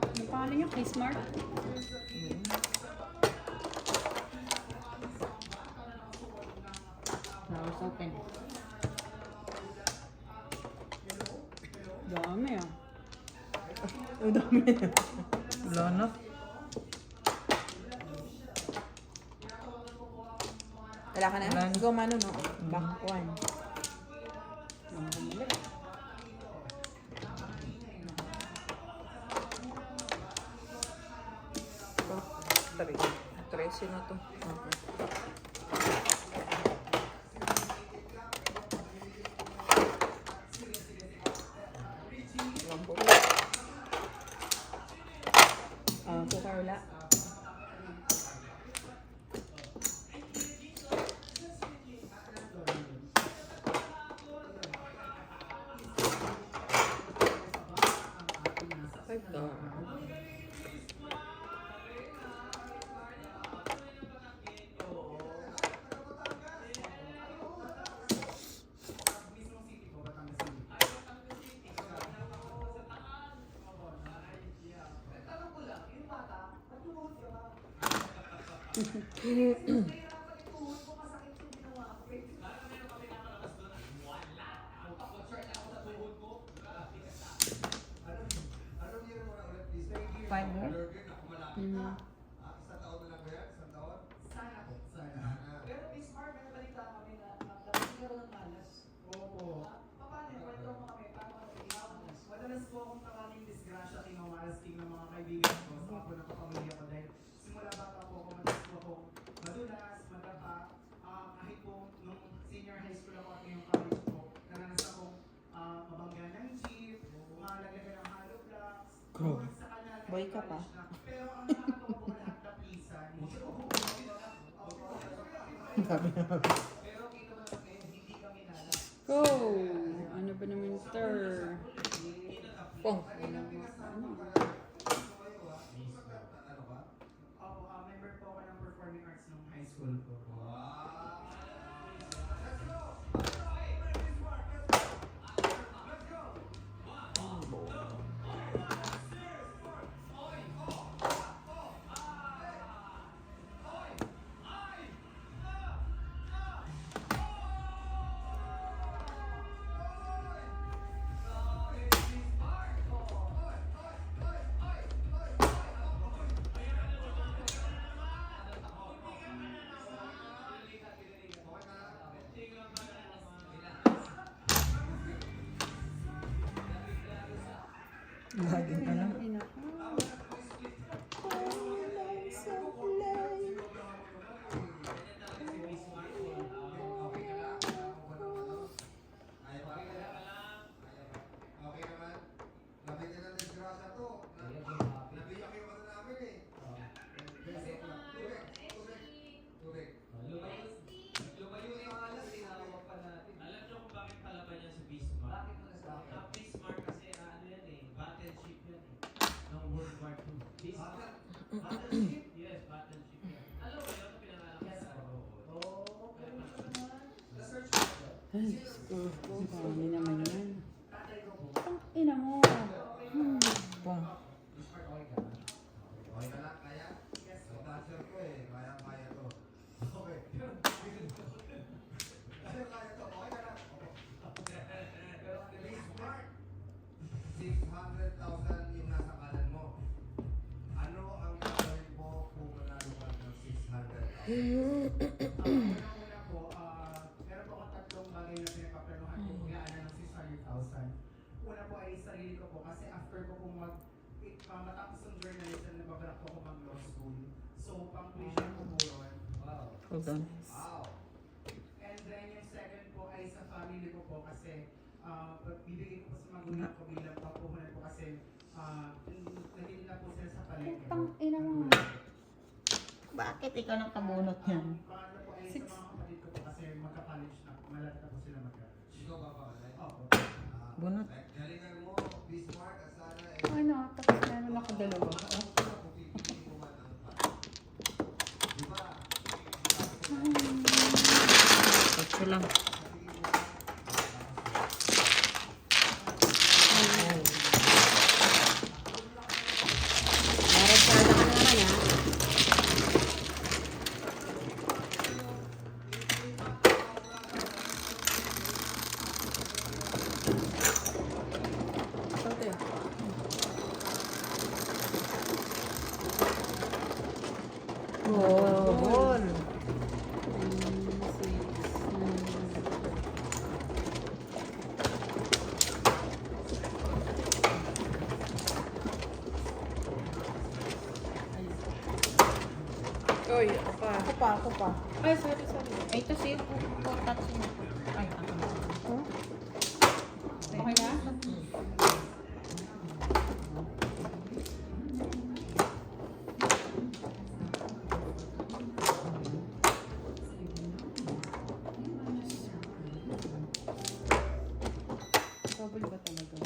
Ano pangalan niyo? Kay Smart? Now it's open. Dami ah. Ang dami na. Wala na. Wala ka na? Wala na. Go, Mano, no? Back one. Tari. 13 na to. Okay. Lambo. So, Carla. Five down. Five more. Madalas po akong maraming disgrasya kinawalas ng mga kaibigan ko sa ako ng pamilya ko dahil simula bata po ako madalas po ako madulas, madapa, kahit po nung senior high school ako at ngayong college po, naranas akong mabangga ng jeep, umalagay ng hollow blocks, sa kanal, Boy ka pa. pero ang nakakatawa po lahat na plisan, pero kita mo naman ngayon, hindi kami nala. Go! Ano ba naman ito? Pong. Opo, member po ako ng performing arts nung high school po. Laging ano. Ina. Okay naman. Lapit na ng disgrasya to. Nabiyak yung ano namin eh. Tubig. Lumayo yung alas, tinawag pa natin. Alam niyo kung bakit palaban niya si Bismarck? Bismarck kasi ano yan eh, battleship yan eh. Noong World War II. Bismarck. Battleship? Yes, battleship yan. Alam mo yun, pinangalan ko sa Ay, Diyos ko. Dami naman yan. Ang ina mo. Pong. Okay ka lang, kaya? Yes. Dancer ko eh, kaya to. Okay. Kaya to, okay ka lang. Bismarck, 600,000 yung nasa kanan mo. Ano ang gagawin mo kung manalo ka ng 600,000? Una po, meron po akong tatlong bagay na pinagpaplanuhan ko kung gaanan ng 600,000. Una po ay sarili ko po kasi after ko kung matapos ng journalism, nababalak po ako mag-law school. So, pang-tuition ko po yun. Wow. Hold on. Wow. And then yung second po ay sa family ko po kasi bibigay ko po sa magulang ko bilang papuhunan ko kasi naging na po sila sa palengke. Putang ina mo. Bakit ikaw nang kabunot yan? Pangatlo po ay sa mga kapatid ko po kasi magka-college na. Malapit na po sila mag-college. Ikaw ba pa? Opo. Bunot. Galingan mo, Bismarck, sana Ano, tapos meron ako dalawa. Ito lang. Narasada ka na naman ah. Ito. Oh, ball. Oy, ako pa. Ako pa. Ay, sorry, sorry. Ay, ito siya po touch mo. Ay, ako. Okay na? Double ba talaga?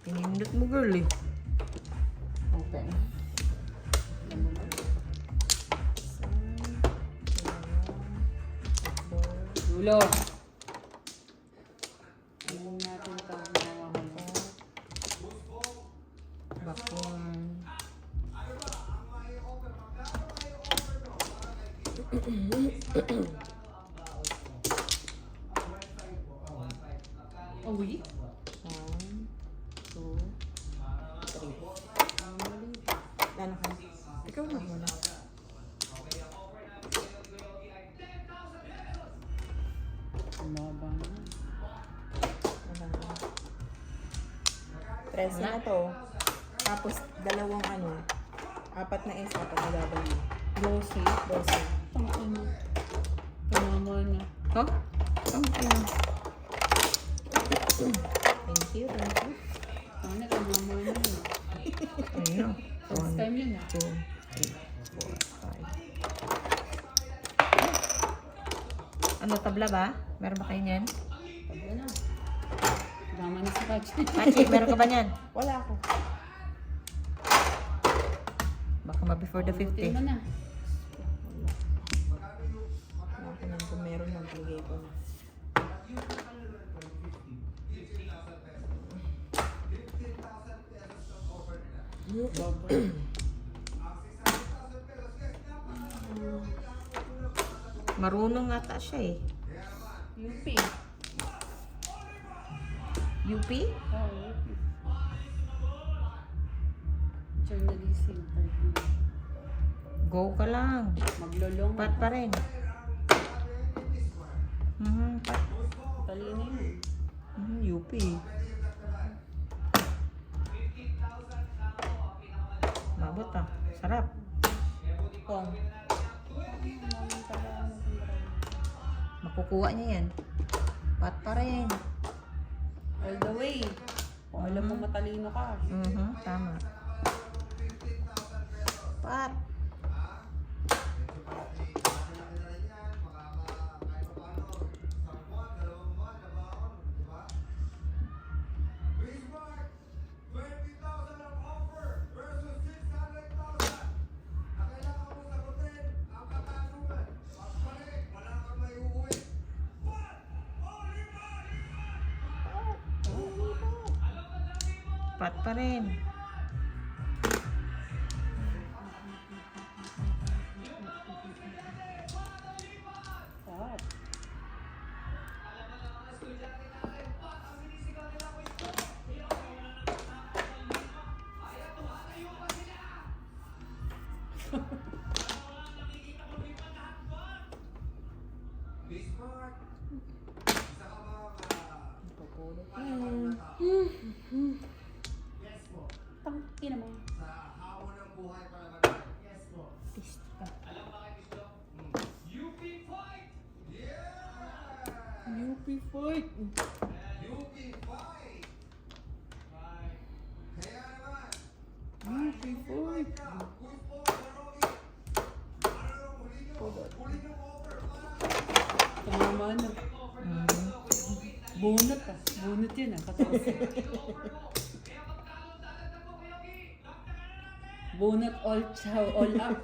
Pinindot mo, girl eh. Open. Dulo. Tingnan natin ito. Mawawala. Bakun. Uwi? 1, 2, 3. Ano ka? Ikaw na muna. Umabang. 13 na to. Tapos dalawang ano, 4 na S, 4 na W. Glossy. 12. Ang ina. Tama na. Huh? Okay. Thank you, thank you. Ano, tama na. Ayun. First time yun ah. 2, 3, 4, 5. Ano, tabla ba? Meron ba kayo niyan? Pagka na. Tama na si Pachi. Pachi, meron ka ba niyan? Wala ako. Baka ma-before the 50. Tingnan na. Wala ako nang kung meron nang paligay ko na. Marunong ata siya eh. UP. UP? Oo, UP. Journalism. Go ka lang. Maglolong. Pat pa rin. Talino yun. UP. Mabot ah. Sarap. Kung. Makukuha niya yan. Pat pa rin. All the way. Kung alam mo matalino ka. Tama. Pat. Bismarck, 20,000 ang offer versus 600,000. Na kailangan mo sagutin ang katanungan. Pagbalik, wala kang may uuwi. What? Pat pa rin. Sarap. Bismarck, isa ka bang yes po. Tangkina mo. Sa hamon ng buhay para mag- yes po. Alam ba kayo gusto? UP fight! Yeah! UP fight. UP fight! Fight! Kaya naman, UP fight. Gusto, Barogi. Ano yung huling yung offer para Tama na. Bunot ah. Bunot yun ah. Kataas. Bunot all chow, all up.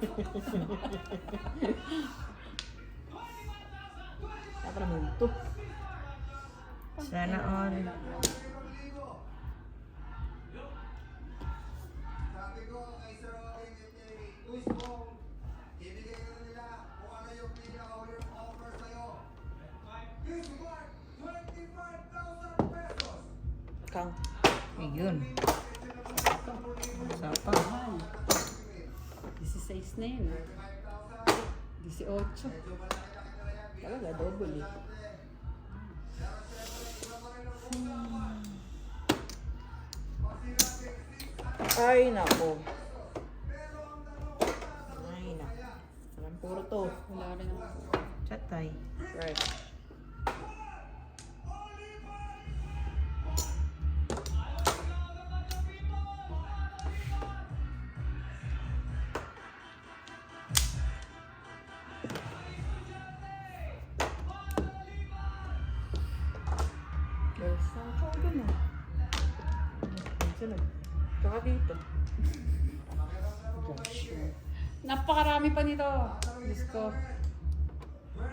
Dapat naman ito. Sana all. sabi ko kay Sir Rocky at kay Luis Bong, ibigay ko na nila kung ano yung pinaka-huling offer sa'yo. This one, 25,000 pesos. Kang. Ayun. Sapa. Mahal. 16 na yun. 18. Talaga, double eh. Ay, nako. Ay, nako. Walang puro to. Wala rin ako. Chatay. Right. There's some powder na. Sunod. Tsaka dito. Napakarami pa nito. Diyos ko. 25,000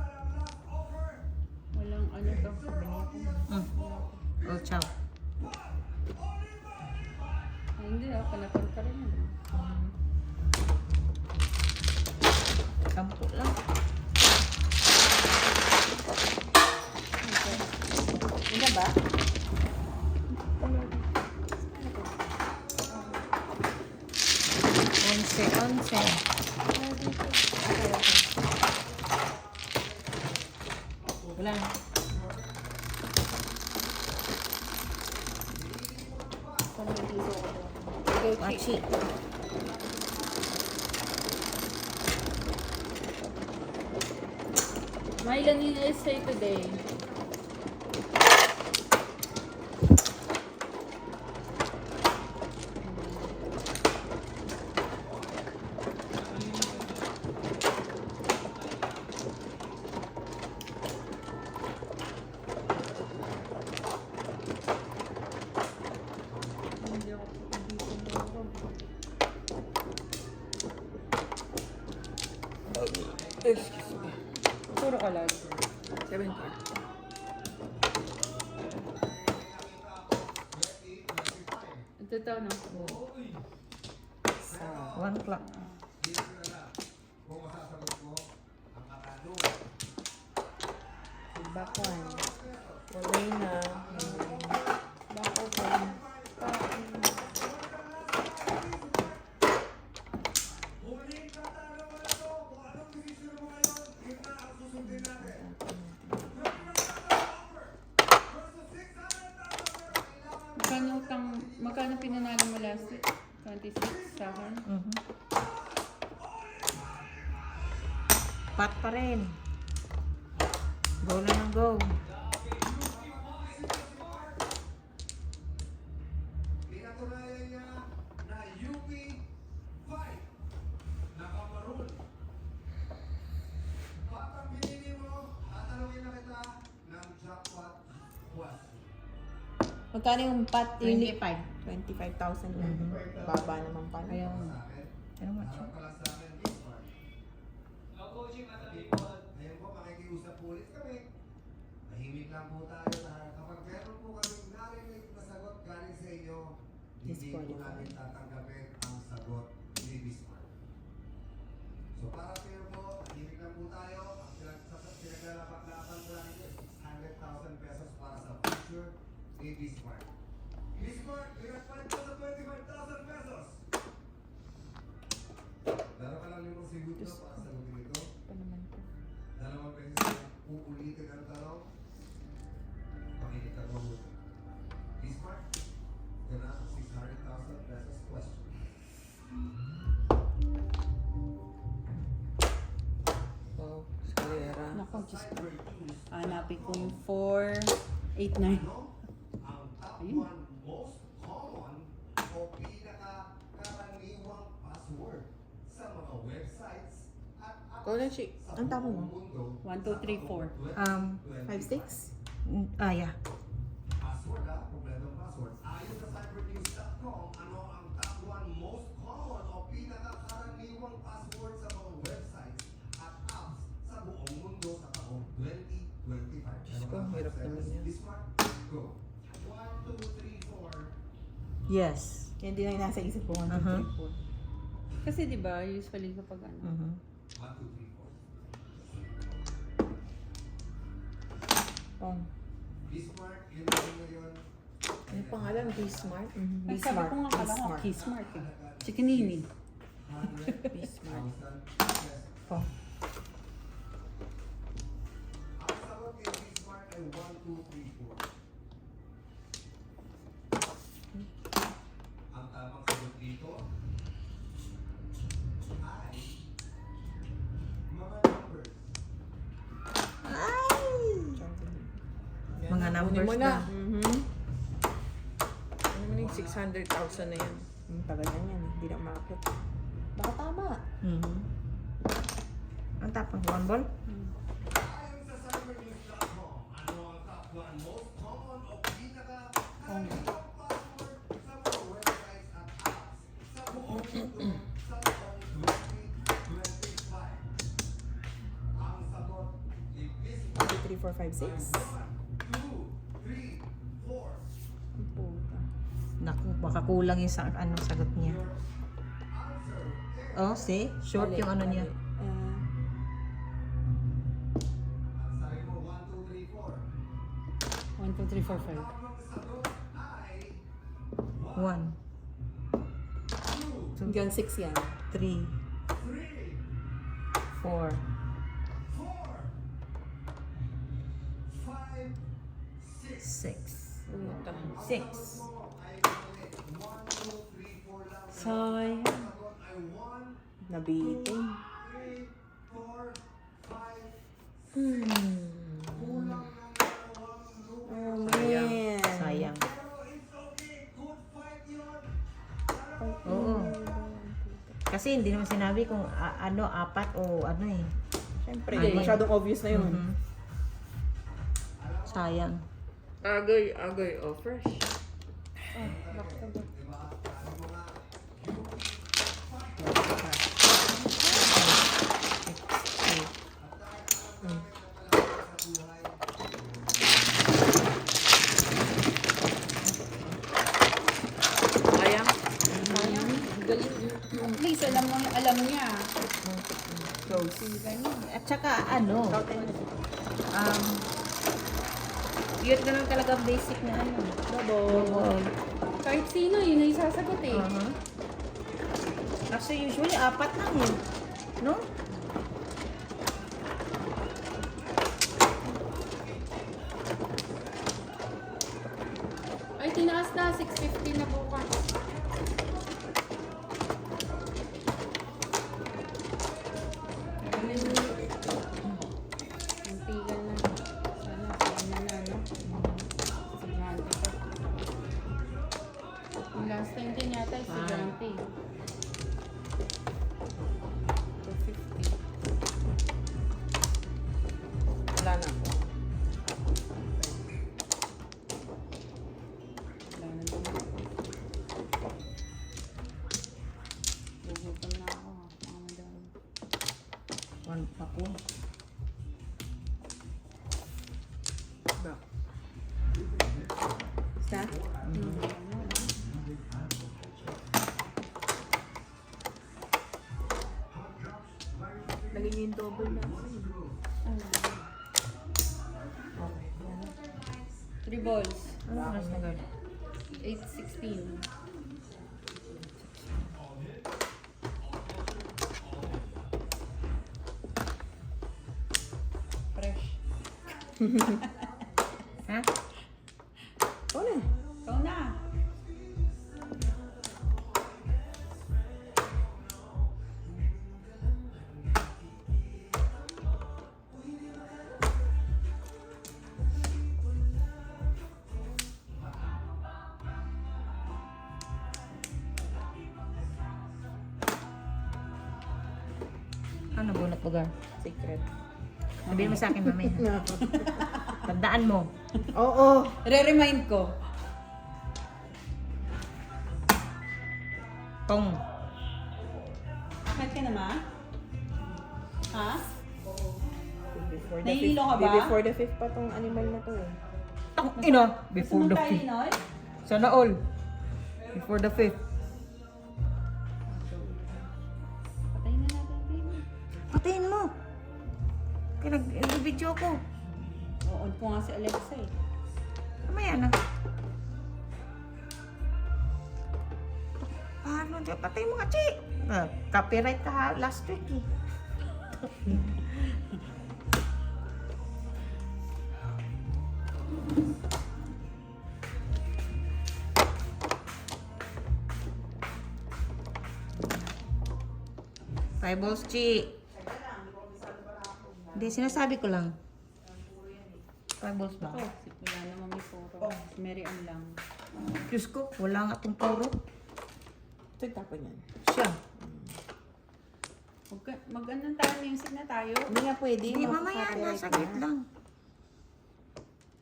ang last offer. Walang ano to. Oh, chow. Ay, hindi ah. Panapal ka rin yun. Sampo lang. Hindi ba? Onse. Wala na. Wachi. Mailan yung essay today? Hindi ako puro ka lang. 70. Ito tao no? 1 o'clock. Bakwan. Wala na. Bakwan. Huling katanungan ito, kung anong desisyon mo ngayon, yun na ang susundin natin. Pat pa rin. Go lang ng go. Pinatunayan niya na UP 5 nakamaroon. Patang pinili mo, tatanungin na kita ng jackpot question. Magkano yung pat? 25. 25,000 lang. Baba naman pala. Ayaw. Sa akin, Pero much. harap ka lang sa akin, Bismarck. No coaching at the people. Ngayon po, makikiusap po ulit kami. Mahimik lang po tayo na kapag meron po kami narinig na sagot galing sa inyo, hindi po namin tatanggapin ang sagot ni Bismarck. So para fair po, mahimik lang po tayo. Ang pinaglalaban po namin is 100,000 pesos para sa future ni Bismarck. Bismarck, pinagpalit po sa 25,000 pesos. Daro ka lang limang segundo para sagutin ito. Pa naman to. Dalawang beses na uulitin ang tanong. Pakinig ka mabuti. Bismarck, yan ang 600,000 pesos question. Wow, eskalera. Naku, Diyos ko. Hanapin ko yung 489. Ano ang top Ayun. 1 most common o pinakakaraniwang password sa mga websites at apps Golden Chick. sa Ang tama buong mo? mundo? 1, 2, 3, 4. 5-6? Yeah. Password kompletong password. Ayon sa cybernews.com, ano ang top 1 most common o pinakakaraniwang password sa mga websites at apps sa buong mundo sa taong 2025? Diyos ko, hirap naman yan. Bismarck, go. 1, 2, 3, 4. Yes. Yan din ang nasa isip ko. 1, 2, 3, 4. Kasi di ba usually kapag ano, 1, 2, 3, 4. Oh. Bismarck, yun lang ngayon. Ano pangalan? Bismarck? ay sabi ko nga kala ko Kismark eh. Chikinini. 100,000 Bismarck. pesos. Oh. Ang sagot kay Bismarck ay 1, 2, 3, 4. Ang tamang sagot dito ay mga numbers. Yan, Mga kunin numbers mo na. na. Ano mo na yung 600,000 na yan? Tagal na yan. Hindi na makakit. Baka tama. Ang tapang one ball? Ayon sa cybernews.com, ano ang top 1 most common o pinaka-karaniwang password sa mga websites at apps sa buong mundo sa taong 2025? Ang sagot ni Bismarck 1, 2, 3, 4, 5, 6. 1, 2, 3, 4. Puta. Naku, baka kulang yung sagot niya. Answer is Oh, see? Short Mali, yung ano niya. mali. ang sabi mo 1, 2, 3, 4. 1, 2, 3, 4, 5. Tamang sagot ay 1, Hanggang 6 yan. 3, 3, 4, 4, 5, 6. 6. Puta. 6. Ay mali. 1, 2, 3, 4 lang. Sayang. Ang sagot ay 1, Nabitin. 3, 4, 5, kulang ng dalawang lugar. Oh, man. Sayang. Pero it's okay. Good fight yun. Oo. Kasi hindi naman sinabi kung ano, apat o ano eh. Siyempre, Ano yun? masyadong obvious na yun. Sayang. Agay, agay. Oh, fresh. Sayang. At least alam niya. Close. At saka ano, yun na lang talaga basic na ano. Double. Kahit sino, yun ang isasagot eh. Kasi usually apat lang eh. No? Ay, tinaas na. 650 na bukas. One pack. Isa? Lagyan niyo yung double na. Okay. Yan. 3 balls. Ano oras na girl? 8:16. Fresh. Ha? Oo na. Ikaw na. Ano bunot mo girl? Secret. Sabihin mo sa akin mamaya. Tandaan mo. Oo. Re-remind ko. Tong. Kahit ka na ma? Ha? Before the Nahihilo ka fifth. ba? Before the fifth pa tong animal na to eh. Tong ina. Before Gusto the mong tayo, fifth. Noy? Sana all. Before the fifth. Patayin na natin, baby. Patayin mo. Kaya nag-video ko. Oo, on ko nga si Alexa eh. Mamaya na. Paano? Patay mo nga, Chi. Copyright ka last week eh. Five balls, Chi. Hindi, sinasabi ko lang. Five balls ba? Ako, wala naman may puro. Mary Ann lang. Diyos ko, wala nga itong puro. Ito yung tapon yan. Siya. Mag-ano tayo, music na tayo. Hindi nga pwede. Hindi, mamaya na. makaka-copyright Saglit na. lang.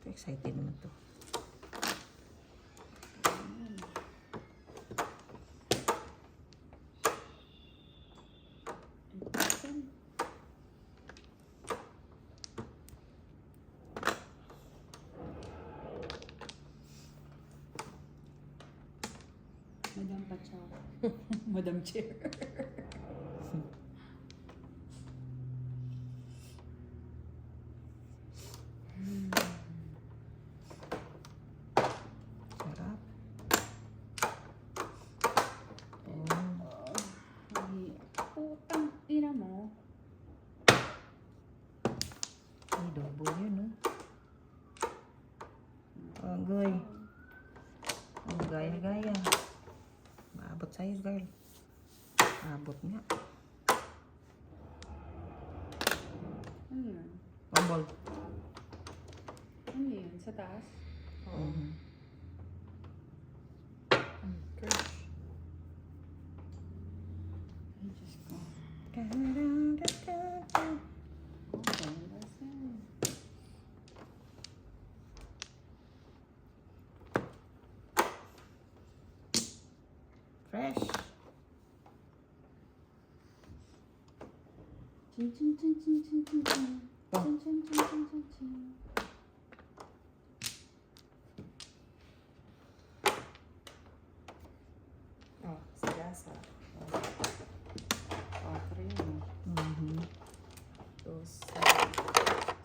Excited naman to. Madam Pachaw. Madam Chair. Sarap. Ay, putang ina mo. Ay, double yun, no? Agoy. Ang gaya-gaya. Maabot sa'yo, girl. Abot nga. Ano yun? One ball. Ano yun? Sa taas? Mhm. Crush. Ay, Diyos ko. Fresh. Chin chin chin chin chin chin chin. Chin chin chin chin chin chin. Oh, sigasa. Patro yun. Mhm. Dos.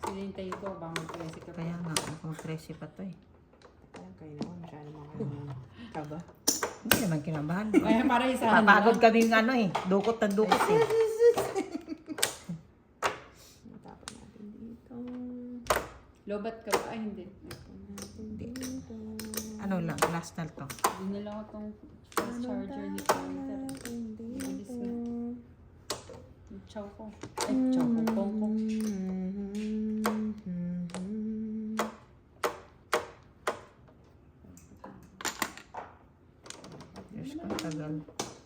Sinintayin ko, baka mag-presi ka pa. Kaya nga, mukhang fresh pa to eh. Ayan, kayo naman. Masyado mga kaba. Hindi naman kinabahan. Ay, para isahan Papagod kami ng ano eh. Dukot ng dukot eh. Tapon natin dito. Lobat ka ba? Ay, hindi. Hindi. Ano lang, last na to. Dinala ko tong fast charger ni Pointer. Bilis na. Yung chow ko. Ay, chow ko. Pong ko. Diyos ko, tagal.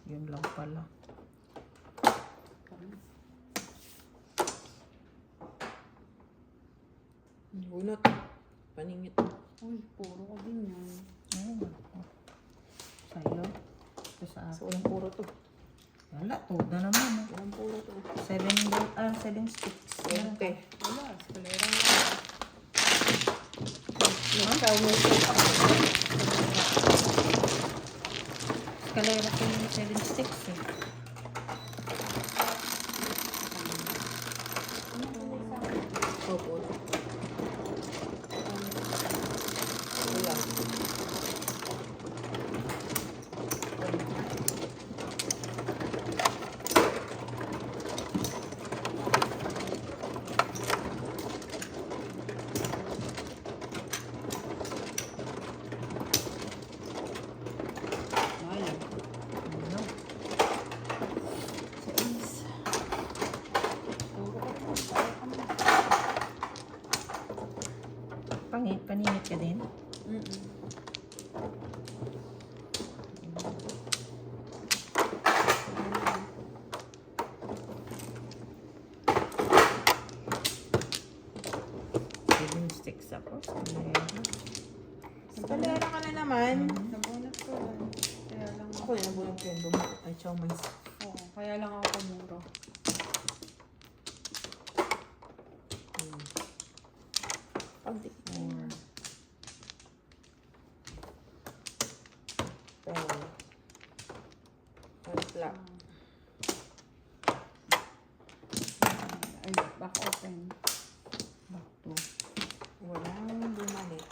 Yun lang pala. Bunot. Paningit. Uy, puro ko din yan. Ayun. Sa'yo. Ito sa So, akin. walang puro to. Wala, toda naman. Ilang puro to? 7 sticks. 20. Wala, eskalera nga. Kalera ko yung 7 sticks eh. Opo. Wala. Wala. Ano? Paninit ka din? Mm-mm. Seven sticks ako. Kalera. Kalera ka na naman. Nabunot ko lang. Kaya lang Ako yung nabunod ko yung ay, chow mais. Oo, kaya lang ako pumuro. Pagdi. 4. 12. Wala. Ay, back open. Back to. Walang bumalik.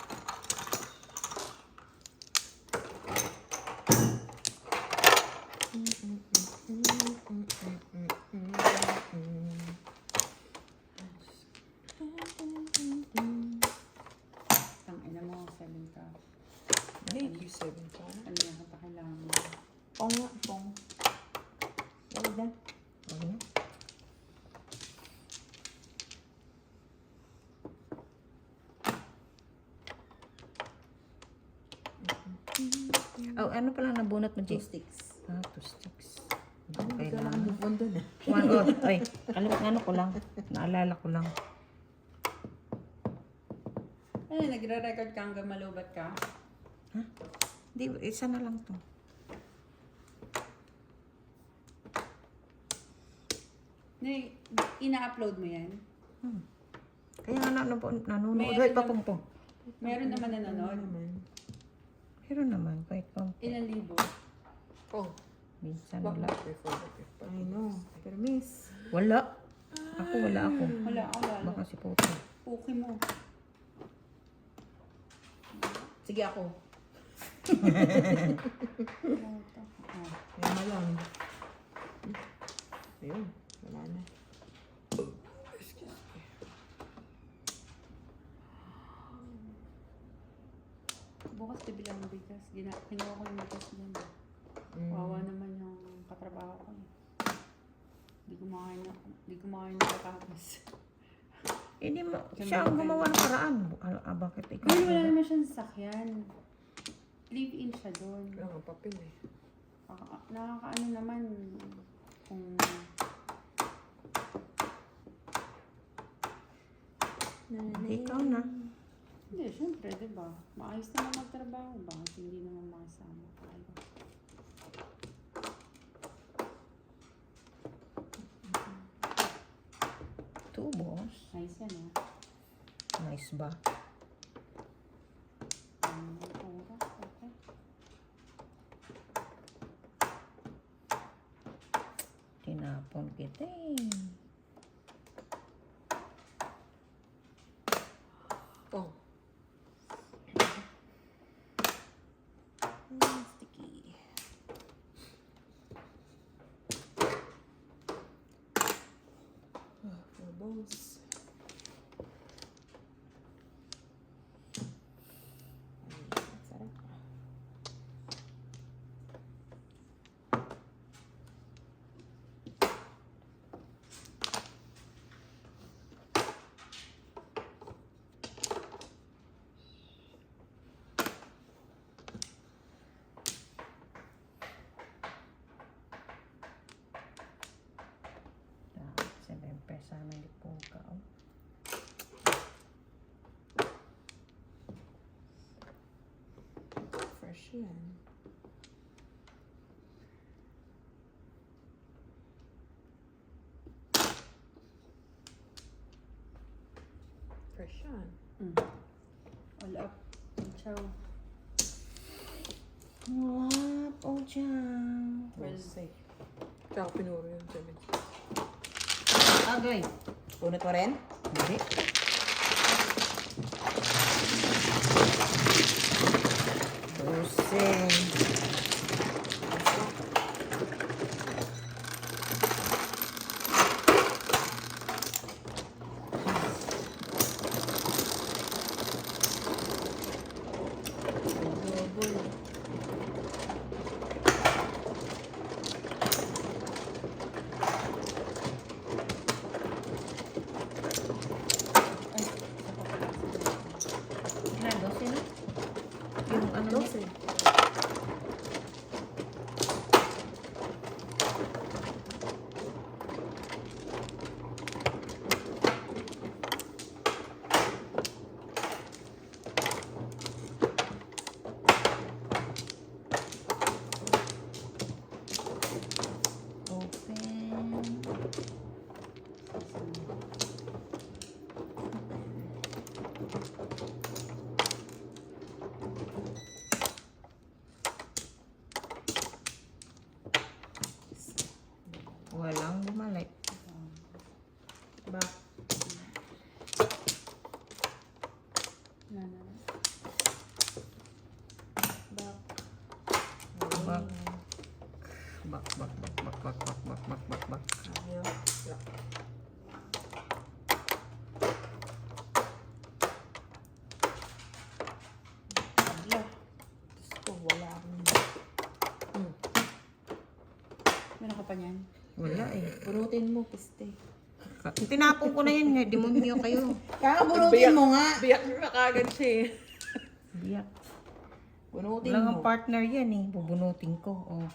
Tangina mo, 7 ka. Thank you, 7 pa. Ano yan ka pa kailangan? Pong nga, pong. Wala na. Ano? Oh, ano pala nabunot mo, 2 Jake? sticks. Ah, 2 sticks. Hindi ka Kailangan. lang move on dun ah. One, oh, ay, ano ko lang. Naalala ko lang. Ano, nagre-record ka hanggang malubat ka? Di, isa na lang to. Ina-upload mo yan? Kaya nga nanonood. May Wait, ano papong po. Meron naman nanonood. Meron naman, kahit pa. Ilang libo? Oh, Minsan wala. I know. Pero miss. Wala. Wala ako. Wala, wala. Baka si Poto. Puki mo. Sige ako. Ano to? Oh. Yan na lang. Ayun. Wala na. Bukas bibilang ng bigas. Kinuha ko yung bigas niyan. Wawa naman yung katrabaho ko. Hindi kumakain na katapos. Hindi mo, siya ang gumawa ng paraan. Bakit ikaw? Well, wala naman siyang sasakyan. Live-in siya doon. Wala nga papel eh. Nakakaano naman kung Ikaw na. hindi, syempre, diba? Maayos naman magtrabaho. Bakit hindi naman makasama tayo? Two, boss. Nice yan, eh. Nice ba? Oras, okay. Tinapon kita eh. Oh. Sticky. For bones. Sarap. Siyempre, sana hindi po ka. Oh. Fresh yan. yan. All up. Ciao. What? Oh, dyan. Wednesday. Tsaka pinuro yun dyan. Agay. Punot mo rin? Hindi. Dose. Na, 12 na. Yung ano niya. Open. Walang bumalik. Back. Na. Back. Back. Back, back, back, back, back, back, back, back, back, back. Ayaw. Lock. Ala. Diyos ko, wala akong... Meron ka pa niyan? Wala eh. Bunutin mo, piste. Tinapon ko na yan. Demonyo kayo. Kakabunutin mo nga. Biyak na kagad siya eh. Biyak. Bunutin Wala mo. nga partner yan eh. Bubunutin ko. Oh.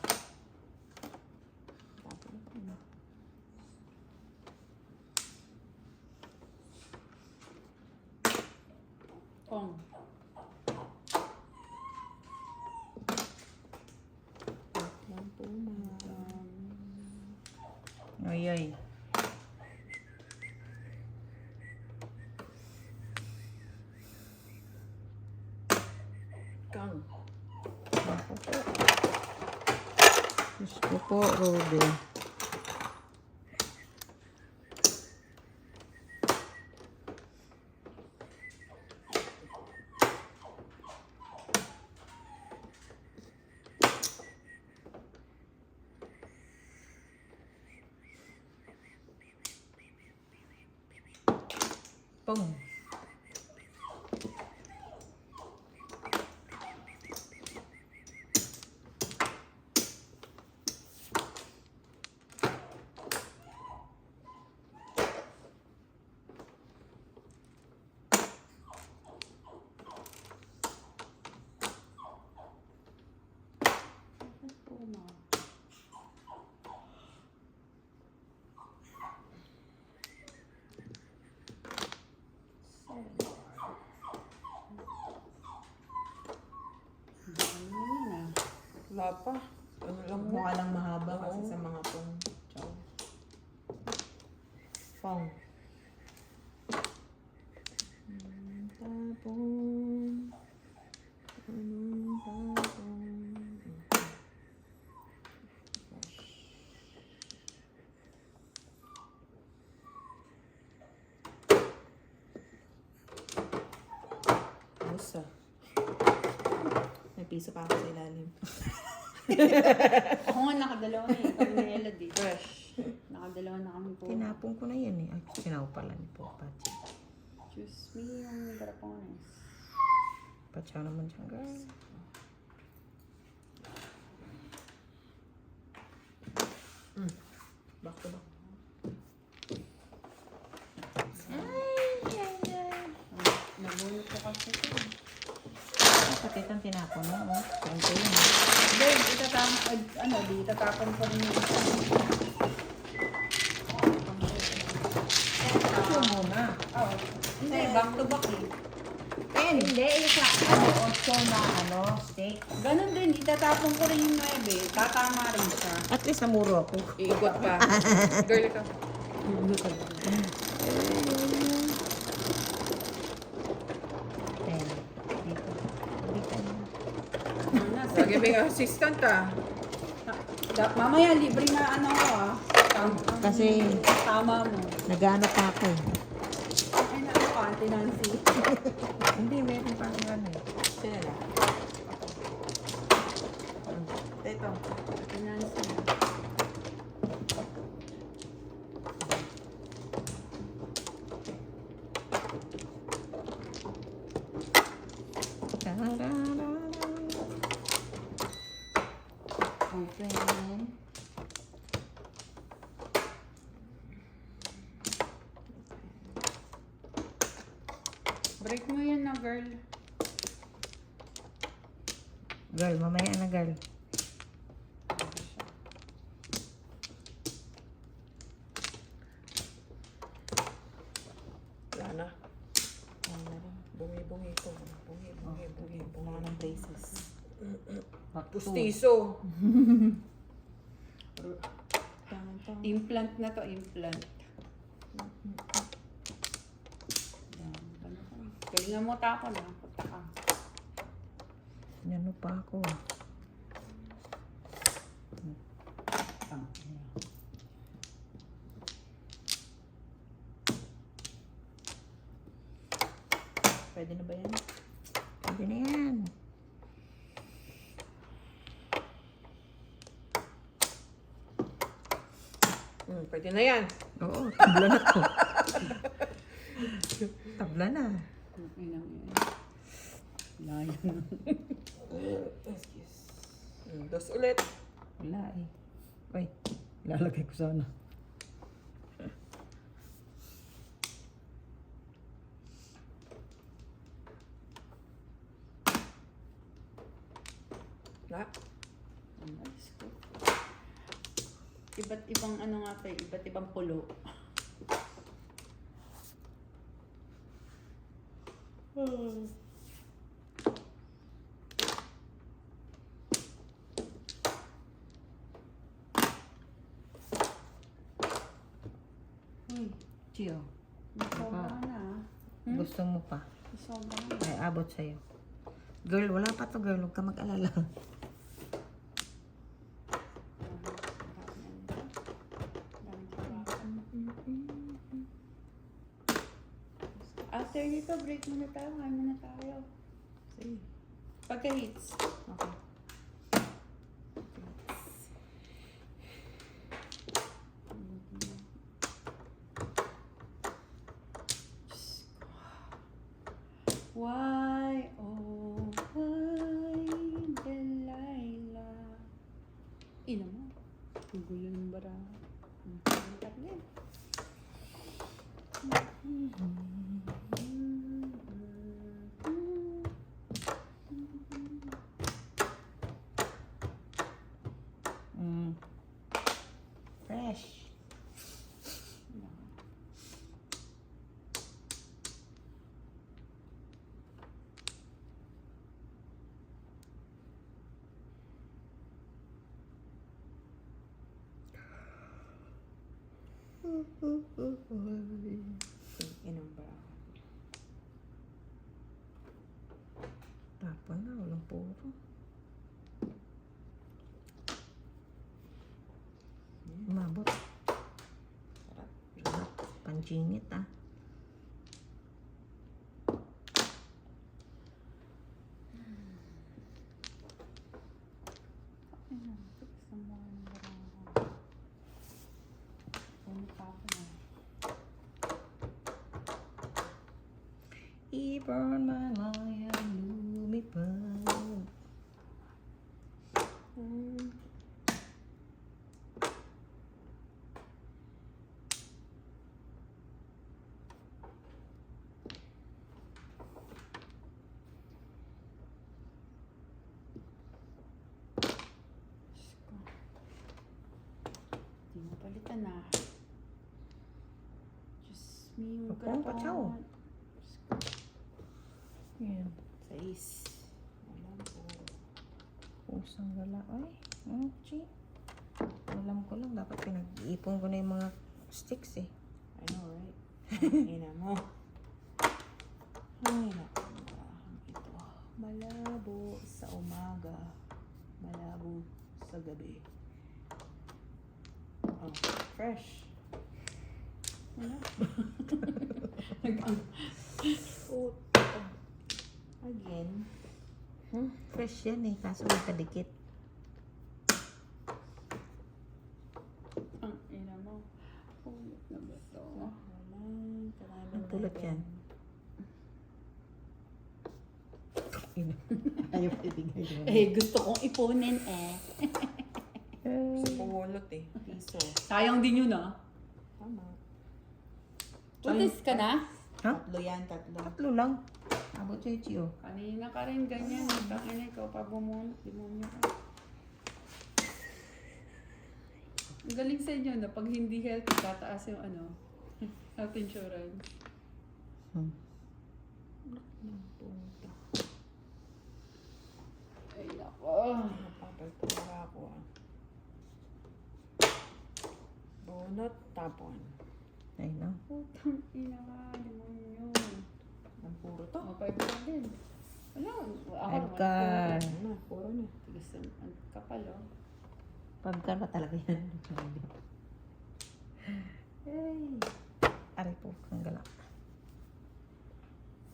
Pong. Ay, ay. Kang. Ako po. Gusto po, Rudy. Pong. Wala pa. Ano lang mo? Mukha lang mahaba kasi sa mga pong. Chow. Pong. Tapon. Tapon. Musa. May piso pa ako sa ilalim. Ako nga nakadalawa na eh. Pag may elad eh. Fresh. Nakadalawa na kami po. Tinapon ko na yan eh. Ay, sinaw pala ni po. Pachi. Choose me yung garapones. Pachaw naman siya, girl. Back to back. Nabunot ko kasi ito. Pati itong tinapon mo. Oh. Ganito yun. Hindi, itatapon ko rin yung isa. Ito muna. Oh, hindi, back to back eh. Hindi, isa. Ano, 8 na ano, steak. Ganon din, itatapon ko rin yung 9. Tatama rin siya. At least namuro ako. Iikot pa. Girl ka. May assistant ah. Mamaya, libre na ano ko ah. Kasi Tama mo. nag-ano pa ako eh. Ay, na ako, Ate Nancy. Hindi, meron pa akong ano eh. Sino na? Ito. Ate Nancy. Open. Break mo yan na, girl. Girl, mamaya na girl. Wala na. Bungi-bungi ko. Bungi-bungi. Kailangan ng braces. Pustiso. Kailangan to. Implant na to, implant. Yan, ano ka? Galingan mo tako na. Punta ka. Ano pa ako. Pwede na ba yan? Pwede na yan. Pwede na yan. Oo, tabla na to. Tabla na. Okay lang yan. Layo na. Dos ulit. Wala eh. Uy, lalagay ko sana. Na. Ayos ko. Iba't ibang ano nga tayo, iba't ibang pulo. Chiyo, Sobra na. gusto mo pa? Sobra na. Ay, abot sa'yo. Girl, wala pa to girl. Huwag ka mag-alala. After nito, break muna tayo. Kain muna tayo. Sige. Pagka-hits. Okay. Why, oh, why, Delilah? Ina mo. Gugulo ng bara. Tat din. Fresh. Inom ba? Tapon na, walang puro. Umabot. Sarap. Panjingit ah. Gusto mo ng bara. Ano pa ako na? I-burn my lion, lumipad. Di mo palitan na. Diyos me, yung Opo, patsaw. Yan. 6. Alam po. Pusang wala. Ay, chi. Alam ko lang, dapat pinag-iipon ko na yung mga sticks eh. I know, right? Ina mo. Ay, naku. Ito. Malabo sa umaga. Malabo sa gabi. Oh, fresh. Wala. Oh, again. Fresh yan eh, kaso may kadikit. Ang ina mo. Ulit na ba to? Wala. Ang tulad yan. Ayaw pa ibigay yun. Eh, gusto kong ipunin eh. Sa pumulot eh. Piso. Sayang din yun ah. Tama. Putis ka na? Ha? Tatlo yan, tatlo. Tatlo lang. Abot sa Ichi, oh. Kanina ka rin ganyan. Tangina ikaw pa bumunot. Demonyo ka. Ang galing sa inyo na pag hindi healthy, tataas yung ano, health insurance. Punta. Ay, nako. Napapagpura ako ah. Bunot, tapon. Ay, no. Putang ina ka, demonyo. Ang puro to. Oh, 5 lang din. Wala. Ako Five naman. ka. Ano, puro na. Tigas ang kapal oh. Pagka pa talaga yan. Ay. Aray po, ang galak.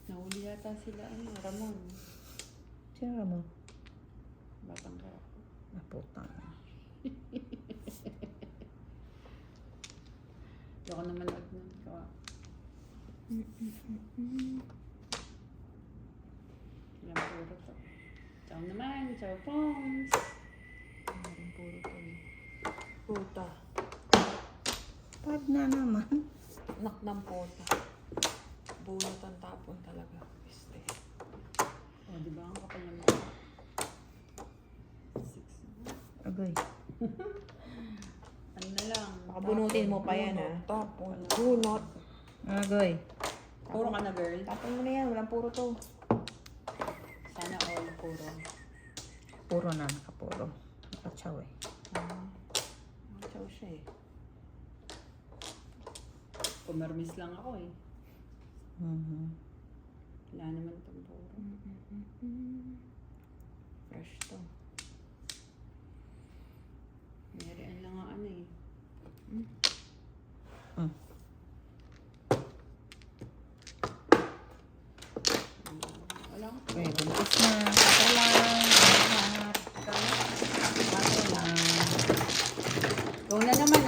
Nahuli yata sila, ano, Ramon. Sino mo? Batang ka. Naputang. Hindi ako naman nun. Kawa. Ilang puro to. Ciao naman. Ciao, Pons. Ang puro to eh. Puta. Pag na naman. Nak ng puta. Bunot ang tapon talaga. Piste. Oh, di ba? Ang kapal naman. 6. Agay. Ano na lang. Makabunutin mo pa yan ah. Tapon. Bunot. Agay. Puro ka na, girl. Tapon mo na yan, walang puro to. Sana all puro. Puro na, nakapuro. Nakachaw eh. Chow siya eh. Pumarmis lang ako eh. Wala naman itong puro. Fresh to. Mayroon lang ang ano eh. Wala akong Okay, buntis na.